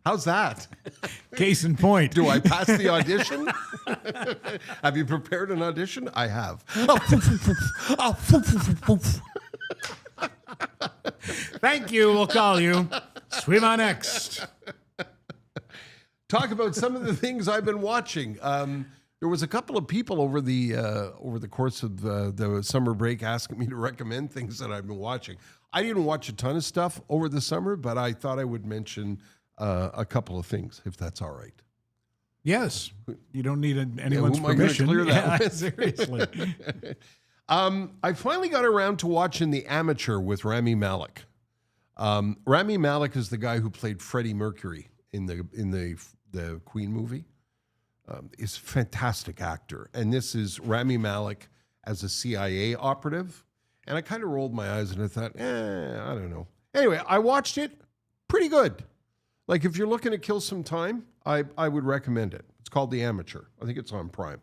How's that? Case in point. Do I pass the audition? Have you prepared an audition? I have. Thank you. We'll call you. Swim on next. Talk about some of the things I've been watching. There was a couple of people over the course of the summer break asking me to recommend things that I've been watching. I didn't watch a ton of stuff over the summer, but I thought I would mention a couple of things, if that's all right. Yes. You don't need anyone's permission. Clear that yeah, seriously. I finally got around to watching The Amateur with Rami Malek. Rami Malek is the guy who played Freddie Mercury in the Queen movie. Is a fantastic actor. And this is Rami Malek as a CIA operative. And I kind of rolled my eyes and I thought, I don't know. Anyway, I watched it. Pretty good. Like, if you're looking to kill some time, I would recommend it. It's called The Amateur. I think it's on Prime.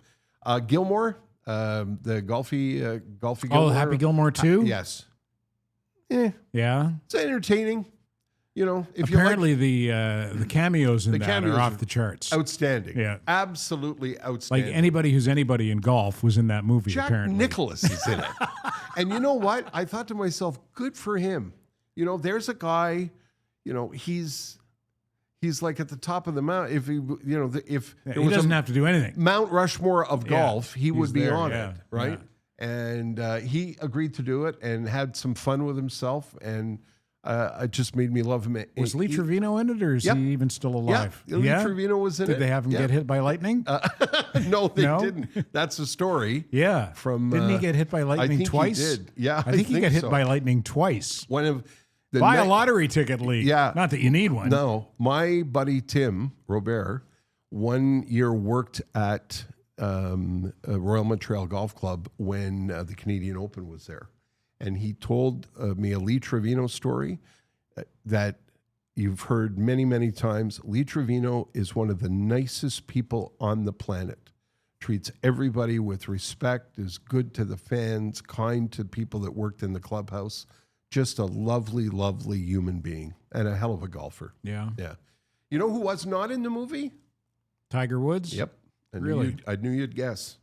Gilmore, the golfy Gilmore. Oh, Happy Gilmore 2? Yes. Yeah. It's entertaining. You know, if apparently the cameos in that are off the charts. Outstanding. Yeah. Absolutely outstanding. Like anybody who's anybody in golf was in that movie, Jack apparently. Nicklaus is in it. And you know what? I thought to myself, good for him. You know, there's a guy, you know, he's like at the top of the mountain. If he, you know, if he doesn't have to do anything. Mount Rushmore of golf, he would be there, on it, right? And he agreed to do it and had some fun with himself. And it just made me love him. Was Lee Trevino in it, or is he even still alive? Yeah, Lee Trevino was in it. Did they have him get hit by lightning? No, they didn't. That's a story. Yeah. Didn't he get hit by lightning I think twice? He did. Yeah, I think he got hit by lightning twice. One of Buy a lottery ticket, Lee. Yeah. Not that you need one. No. My buddy Tim Robert one year worked at Royal Montreal Golf Club when the Canadian Open was there. And he told me a Lee Trevino story that you've heard many, many times. Lee Trevino is one of the nicest people on the planet. Treats everybody with respect, is good to the fans, kind to people that worked in the clubhouse. Just a lovely, lovely human being and a hell of a golfer. Yeah. Yeah. You know who was not in the movie? Tiger Woods? Yep. Really? I knew you'd guess.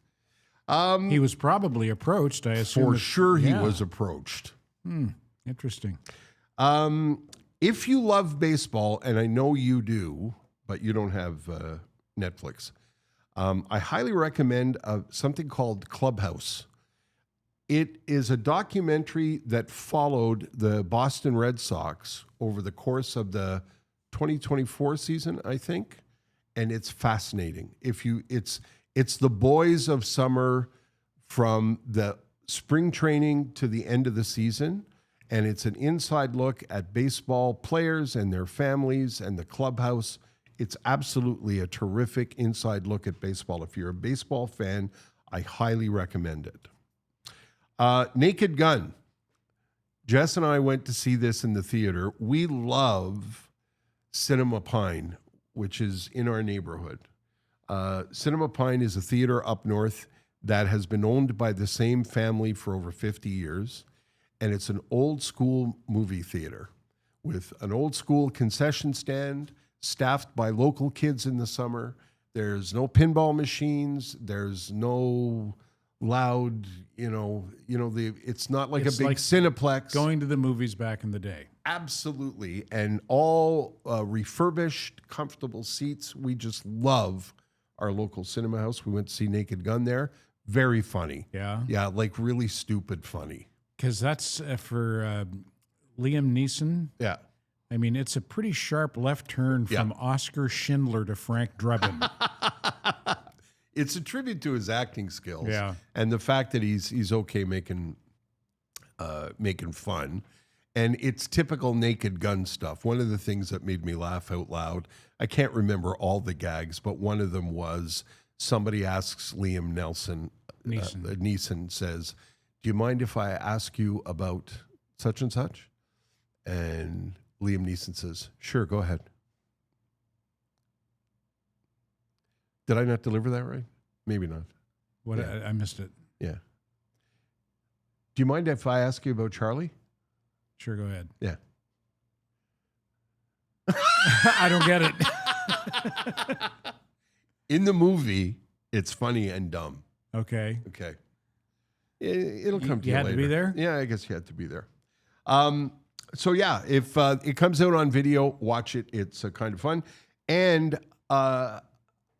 He was probably approached, I assume. For sure he was approached. Interesting. If you love baseball, and I know you do, but you don't have Netflix, I highly recommend something called Clubhouse. It is a documentary that followed the Boston Red Sox over the course of the 2024 season, I think, and it's fascinating. It's the boys of summer from the spring training to the end of the season, and it's an inside look at baseball players and their families and the clubhouse. It's absolutely a terrific inside look at baseball. If you're a baseball fan, I highly recommend it. Naked Gun. Jess and I went to see this in the theater. We love Cinema Pine, which is in our neighborhood. Cinema Pine is a theater up north that has been owned by the same family for over 50 years. And it's an old school movie theater with an old school concession stand staffed by local kids in the summer. There's no pinball machines. There's no loud, it's not like a big Cineplex. Going to the movies back in the day. Absolutely. And all refurbished, comfortable seats. We just love our local cinema house. We went to see Naked Gun there. Very funny. Yeah. Yeah, like really stupid funny. Because that's for Liam Neeson. Yeah. I mean, it's a pretty sharp left turn from Oscar Schindler to Frank Drebin. It's a tribute to his acting skills. Yeah. And the fact that he's okay making fun. And it's typical Naked Gun stuff. One of the things that made me laugh out loud, I can't remember all the gags, but one of them was somebody asks Liam Neeson says, "Do you mind if I ask you about such and such?" And Liam Neeson says, "Sure, go ahead." Did I not deliver that right? Maybe not. What? Yeah. I missed it. Yeah. Do you mind if I ask you about Charlie? Sure, go ahead. Yeah. I don't get it. In the movie, it's funny and dumb. Okay. It'll come to you had later. To be there? Yeah, I guess you had to be there. So yeah, if it comes out on video, watch it. It's kind of fun. And a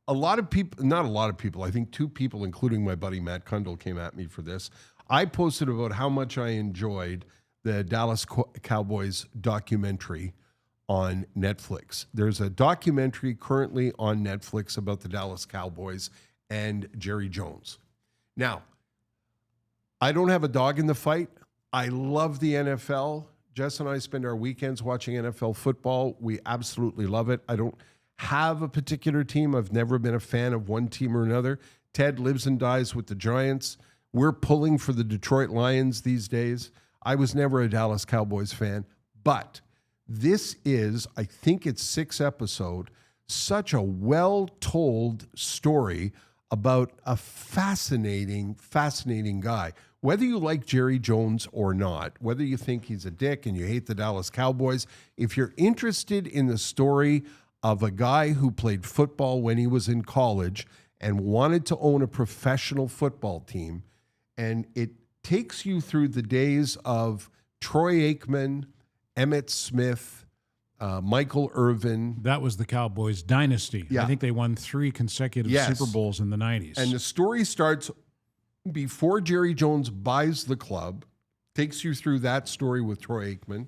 lot of people, not a lot of people, I think two people, including my buddy Matt Kundle, came at me for this. I posted about how much I enjoyed the Dallas Cowboys documentary on Netflix. There's a documentary currently on Netflix about the Dallas Cowboys and Jerry Jones. Now, I don't have a dog in the fight. I love the NFL. Jess and I spend our weekends watching NFL football. We absolutely love it. I don't have a particular team. I've never been a fan of one team or another. Ted lives and dies with the Giants. We're pulling for the Detroit Lions these days. I was never a Dallas Cowboys fan, but this is, I think it's 6 episode, such a well-told story about a fascinating, fascinating guy. Whether you like Jerry Jones or not, whether you think he's a dick and you hate the Dallas Cowboys, if you're interested in the story of a guy who played football when he was in college and wanted to own a professional football team, and it takes you through the days of Troy Aikman, Emmitt Smith, Michael Irvin. That was the Cowboys dynasty. Yeah. I think they won 3 consecutive Super Bowls in the 90s. And the story starts before Jerry Jones buys the club, takes you through that story with Troy Aikman,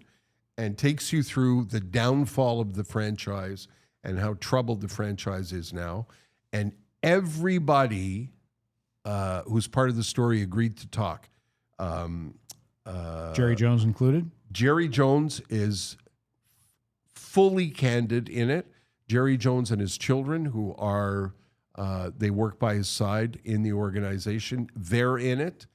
and takes you through the downfall of the franchise and how troubled the franchise is now. And everybody who's part of the story agreed to talk. Jerry Jones included? Jerry Jones is fully candid in it. Jerry Jones and his children, who are, they work by his side in the organization, they're in it.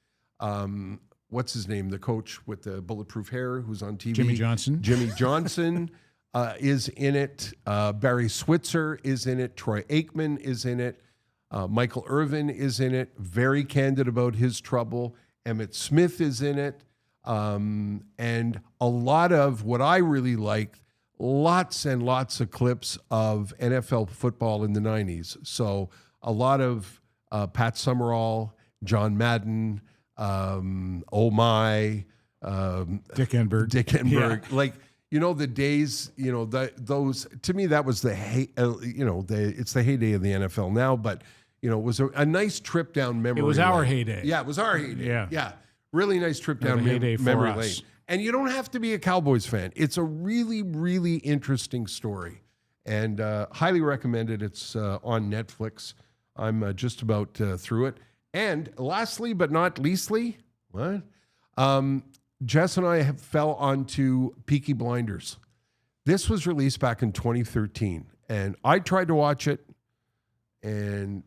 What's his name? The coach with the bulletproof hair who's on TV? Jimmy Johnson. Jimmy Johnson is in it. Barry Switzer is in it. Troy Aikman is in it. Michael Irvin is in it. Very candid about his trouble. Emmett Smith is in it. And a lot of what I really liked, lots and lots of clips of NFL football in the 90s. So a lot of Pat Summerall, John Madden, Oh My, Dick Enberg. Yeah. Like, you know, the days, you know, those, to me, that was it's the heyday of the NFL now, but, you know, it was a nice trip down memory lane. It was our heyday. Yeah, it was our heyday. Yeah. Yeah. Really nice trip down memory lane. And you don't have to be a Cowboys fan. It's a really, really interesting story. And highly recommend it. It's on Netflix. I'm just about through it. And lastly, but not leastly, Jess and I fell onto Peaky Blinders. This was released back in 2013. And I tried to watch it and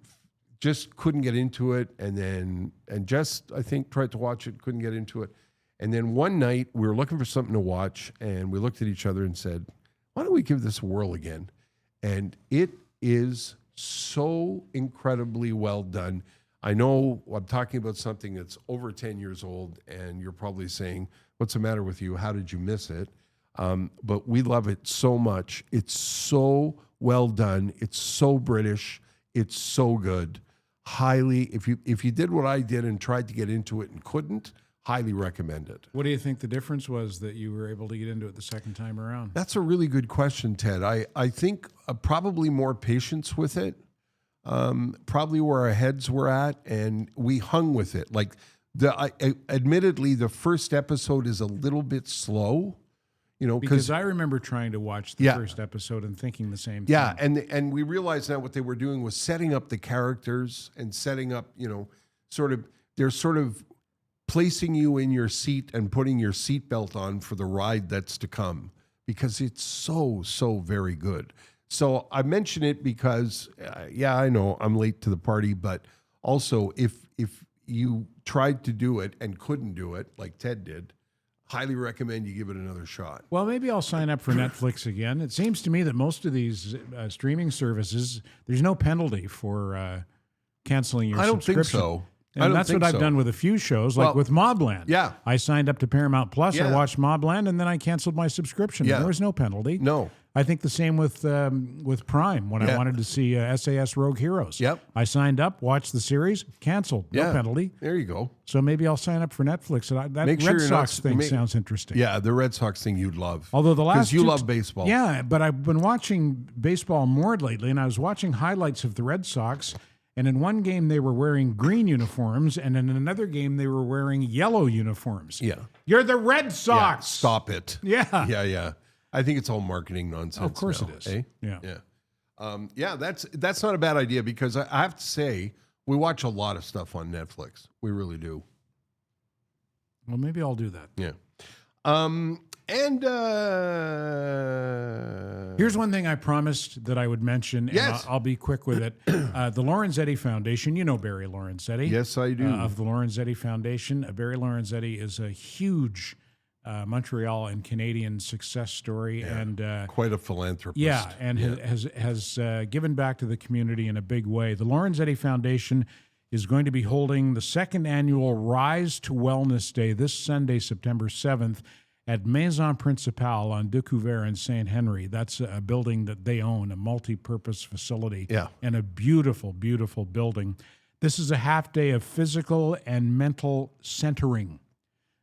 just couldn't get into it. And Jess, I think, tried to watch it, couldn't get into it. And then one night we were looking for something to watch and we looked at each other and said, why don't we give this a whirl again? And it is so incredibly well done. I know I'm talking about something that's over 10 years old and you're probably saying, what's the matter with you? How did you miss it? But we love it so much. It's so well done. It's so British. It's so good. Highly, if you did what I did and tried to get into it and couldn't, highly recommend it. What do you think the difference was that you were able to get into it the second time around? That's a really good question, Ted. I think probably more patience with it, probably where our heads were at, and we hung with it. Like, admittedly, the first episode is a little bit slow, you know, because I remember trying to watch the first episode and thinking the same thing. Yeah, and we realized now what they were doing was setting up the characters and setting up, you know, they're sort of placing you in your seat and putting your seatbelt on for the ride that's to come, because it's so very good. So I mention it because, I know I'm late to the party, but also if you tried to do it and couldn't do it, like Ted did, highly recommend you give it another shot. Well, maybe I'll sign up for Netflix again. It seems to me that most of these streaming services, there's no penalty for canceling your subscription. I don't think so. And that's what I've done with a few shows, like with Mobland. Yeah. I signed up to Paramount Plus, Yeah. I watched Mobland, and then I canceled my subscription. Yeah. There was no penalty. No. I think the same with Prime when I wanted to see SAS Rogue Heroes. Yep. I signed up, watched the series, canceled. No penalty. There you go. So maybe I'll sign up for Netflix. And that Make sure Red you're Sox not- thing sounds interesting. Yeah, the Red Sox thing you'd love. Although the last because you love baseball. Yeah, but I've been watching baseball more lately, and I was watching highlights of the Red Sox. And in one game, they were wearing green uniforms, and in another game, they were wearing yellow uniforms. Yeah. You're the Red Sox. Yeah, stop it. Yeah. Yeah. I think it's all marketing nonsense. Of course now, it is. Eh? Yeah. That's not a bad idea, because I have to say we watch a lot of stuff on Netflix. We really do. Well, maybe I'll do that. Yeah. Here's one thing I promised that I would mention, and Yes. I'll be quick with it. The Lorenzetti Foundation, you know Barry Lorenzetti. Yes, I do. Of the Lorenzetti Foundation. Barry Lorenzetti is a huge Montreal and Canadian success story, and quite a philanthropist. yeah, and has given back to the community in a big way. The Lorenzetti Foundation is going to be holding the second annual Rise to Wellness Day this Sunday, September 7th, at Maison Principale on Découvert in St. Henry. That's a building that they own, a multi-purpose facility, and a beautiful, beautiful building. This is a half day of physical and mental centering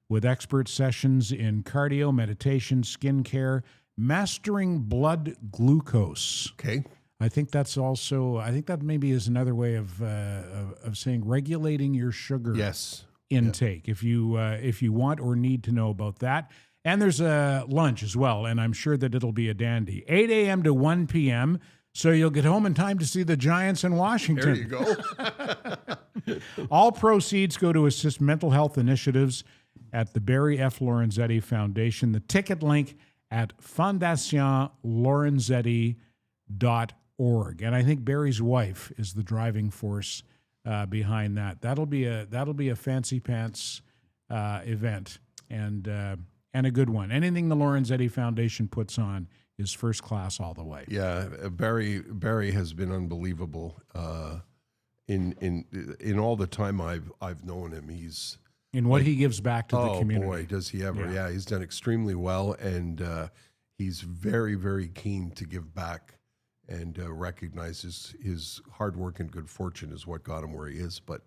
with expert sessions in cardio, meditation, skincare, mastering blood glucose. Okay. I think that's also. I think that maybe is another way of saying regulating your sugar intake. If you want or need to know about that, and there's a lunch as well, and I'm sure that it'll be a dandy. 8 a.m. to 1 p.m. So you'll get home in time to see the Giants in Washington. There you go. All proceeds go to assist mental health initiatives at the Barry F. Lorenzetti Foundation. The ticket link at fondationlorenzetti.org. And I think Barry's wife is the driving force behind that. That'll be a fancy pants event and a good one. Anything the Lorenzetti Foundation puts on is first class all the way. Yeah, Barry has been unbelievable in all the time I've known him. He's in what he gives back to the community. Oh boy, does he ever! Yeah, he's done extremely well, and he's very, very keen to give back and recognizes his hard work and good fortune is what got him where he is. But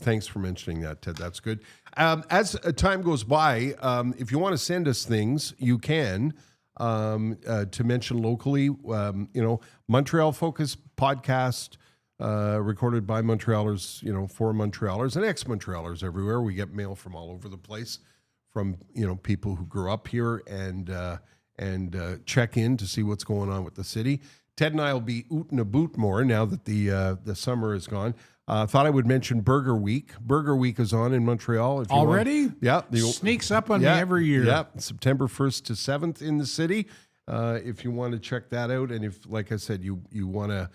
thanks for mentioning that, Ted. That's good. As time goes by, if you want to send us things, you can. To mention locally, Montreal Focus podcast, recorded by Montrealers, for Montrealers and ex-Montrealers everywhere. We get mail from all over the place from, people who grew up here and check in to see what's going on with the city. Ted and I will be ootin' a boot more now that the summer is gone. Thought I would mention Burger Week. Burger Week is on in Montreal. Already? Yeah. Sneaks up on me every year. Yeah, September 1st to 7th in the city. If you want to check that out. And if, like I said, you want to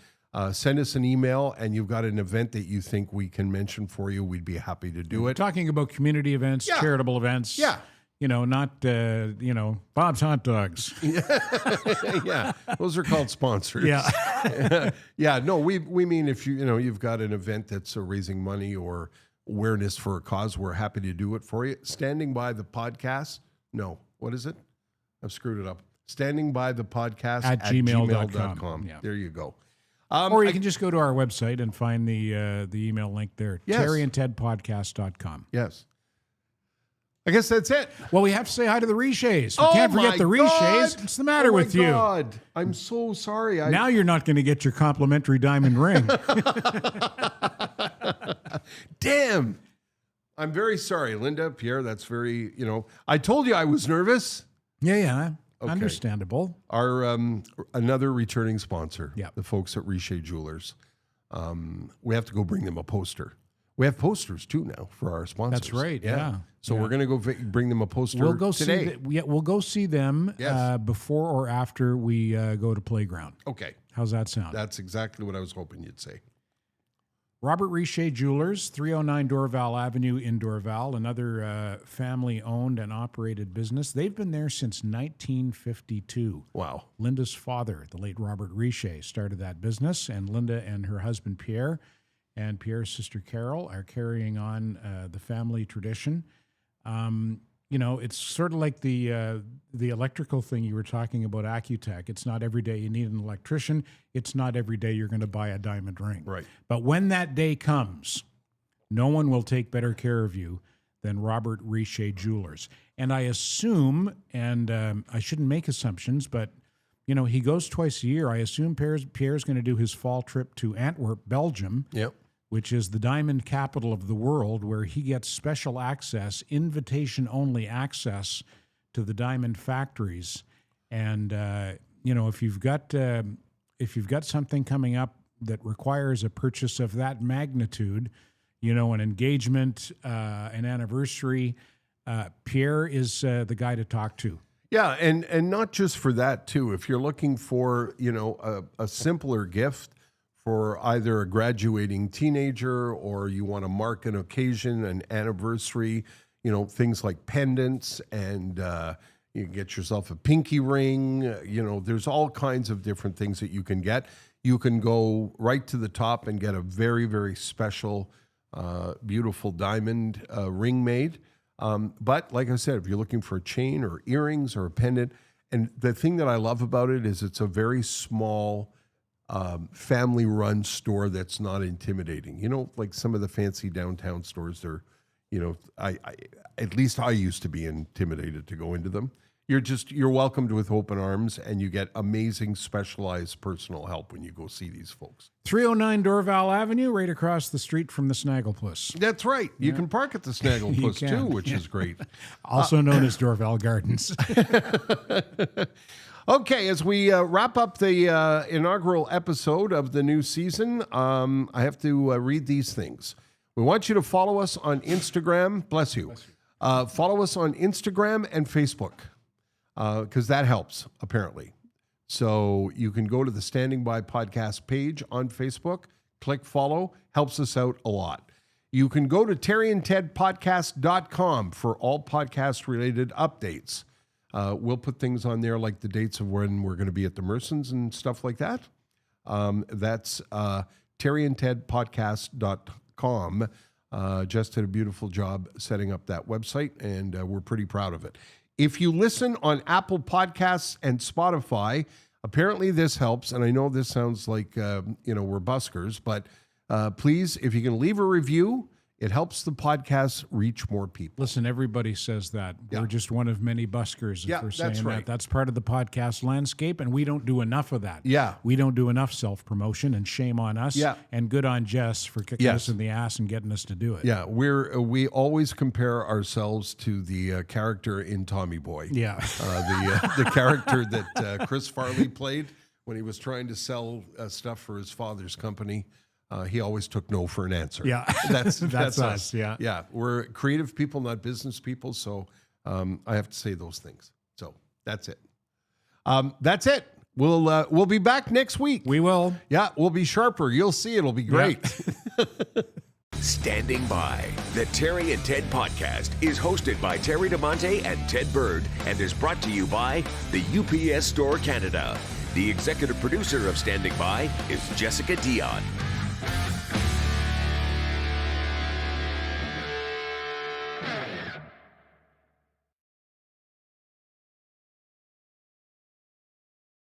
send us an email and you've got an event that you think we can mention for you, we'd be happy to do it. Talking about community events, charitable events. Yeah. Not, Bob's Hot Dogs. Yeah, those are called sponsors. Yeah. Yeah, no, we mean if you've got an event that's raising money or awareness for a cause, we're happy to do it for you. Standing by the podcast. No, what is it? I've screwed it up. Standing by the podcast at gmail.com. Yeah. There you go. Or you can just go to our website and find the email link there. Yes. TerryandTedPodcast.com. Yes. I guess that's it. Well, we have to say hi to the Riches. We can't forget the Riches. What's the matter with you? Oh, my God. I'm so sorry. Now you're not going to get your complimentary diamond ring. Damn. I'm very sorry, Linda, Pierre. That's very, I told you I was nervous. Yeah. Okay. Understandable. Our another returning sponsor, the folks at Richer Jewelers. We have to go bring them a poster. We have posters too now for our sponsors. That's right. Yeah. So we're going to go bring them a poster. We'll go today. We'll go see them before or after we go to Playground. Okay. How's that sound? That's exactly what I was hoping you'd say. Robert Richer Jewelers, 309 Dorval Avenue in Dorval, another family-owned and operated business. They've been there since 1952. Wow. Linda's father, the late Robert Richer, started that business, and Linda and her husband Pierre and Pierre's sister Carol are carrying on the family tradition. It's sort of like the electrical thing you were talking about, Accutech. It's not every day you need an electrician. It's not every day you're going to buy a diamond ring. Right. But when that day comes, no one will take better care of you than Robert Richer Jewelers. And I assume, and I shouldn't make assumptions, but he goes twice a year. I assume Pierre's going to do his fall trip to Antwerp, Belgium. Yep. Which is the diamond capital of the world, where he gets special access, invitation-only access to the diamond factories. And if you've got something coming up that requires a purchase of that magnitude, an engagement, an anniversary, Pierre is the guy to talk to. Yeah, and not just for that too. If you're looking for a simpler gift for either a graduating teenager or you want to mark an occasion, an anniversary, things like pendants, and you get yourself a pinky ring. There's all kinds of different things that you can get. You can go right to the top and get a very, very special, beautiful diamond ring made. But like I said, if you're looking for a chain or earrings or a pendant, and the thing that I love about it is it's a very small family-run store that's not intimidating. Like some of the fancy downtown stores, they're, I at least I used to be intimidated to go into them. you're welcomed with open arms, and you get amazing specialized personal help when you go see these folks. 309 Dorval Avenue, right across the street from the Snagglepuss. That's right. You can park at the Snagglepuss too, which is great. Also known as Dorval Gardens. Okay, as we wrap up the inaugural episode of the new season, I have to read these things. We want you to follow us on Instagram. Bless you. Follow us on Instagram and Facebook, because that helps, apparently. So you can go to the Standing By Podcast page on Facebook, click follow, helps us out a lot. You can go to terryandtedpodcast.com for all podcast-related updates. We'll put things on there like the dates of when we're going to be at the Mersons and stuff like that. That's terryandtedpodcast.com. Just did a beautiful job setting up that website, and we're pretty proud of it. If you listen on Apple Podcasts and Spotify, apparently this helps, and I know this sounds like we're buskers, but please, if you can leave a review, it helps the podcast reach more people. Listen, everybody says that. Yeah. We're just one of many buskers if we're saying that's right. that. That's part of the podcast landscape, and we don't do enough of that. Yeah. We don't do enough self-promotion, and shame on us. Yeah. And good on Jess for kicking us in the ass and getting us to do it. Yeah, we always compare ourselves to the character in Tommy Boy. Yeah. The character that Chris Farley played when he was trying to sell stuff for his father's company. He always took no for an answer. Yeah, that's us. Yeah, we're creative people, not business people. So I have to say those things. So that's it. That's it. We'll be back next week. We will. Yeah, we'll be sharper. You'll see. It'll be great. Yeah. Standing By, the Terry and Ted podcast is hosted by Terry DeMonte and Ted Bird and is brought to you by the UPS Store Canada. The executive producer of Standing By is Jessica Dion.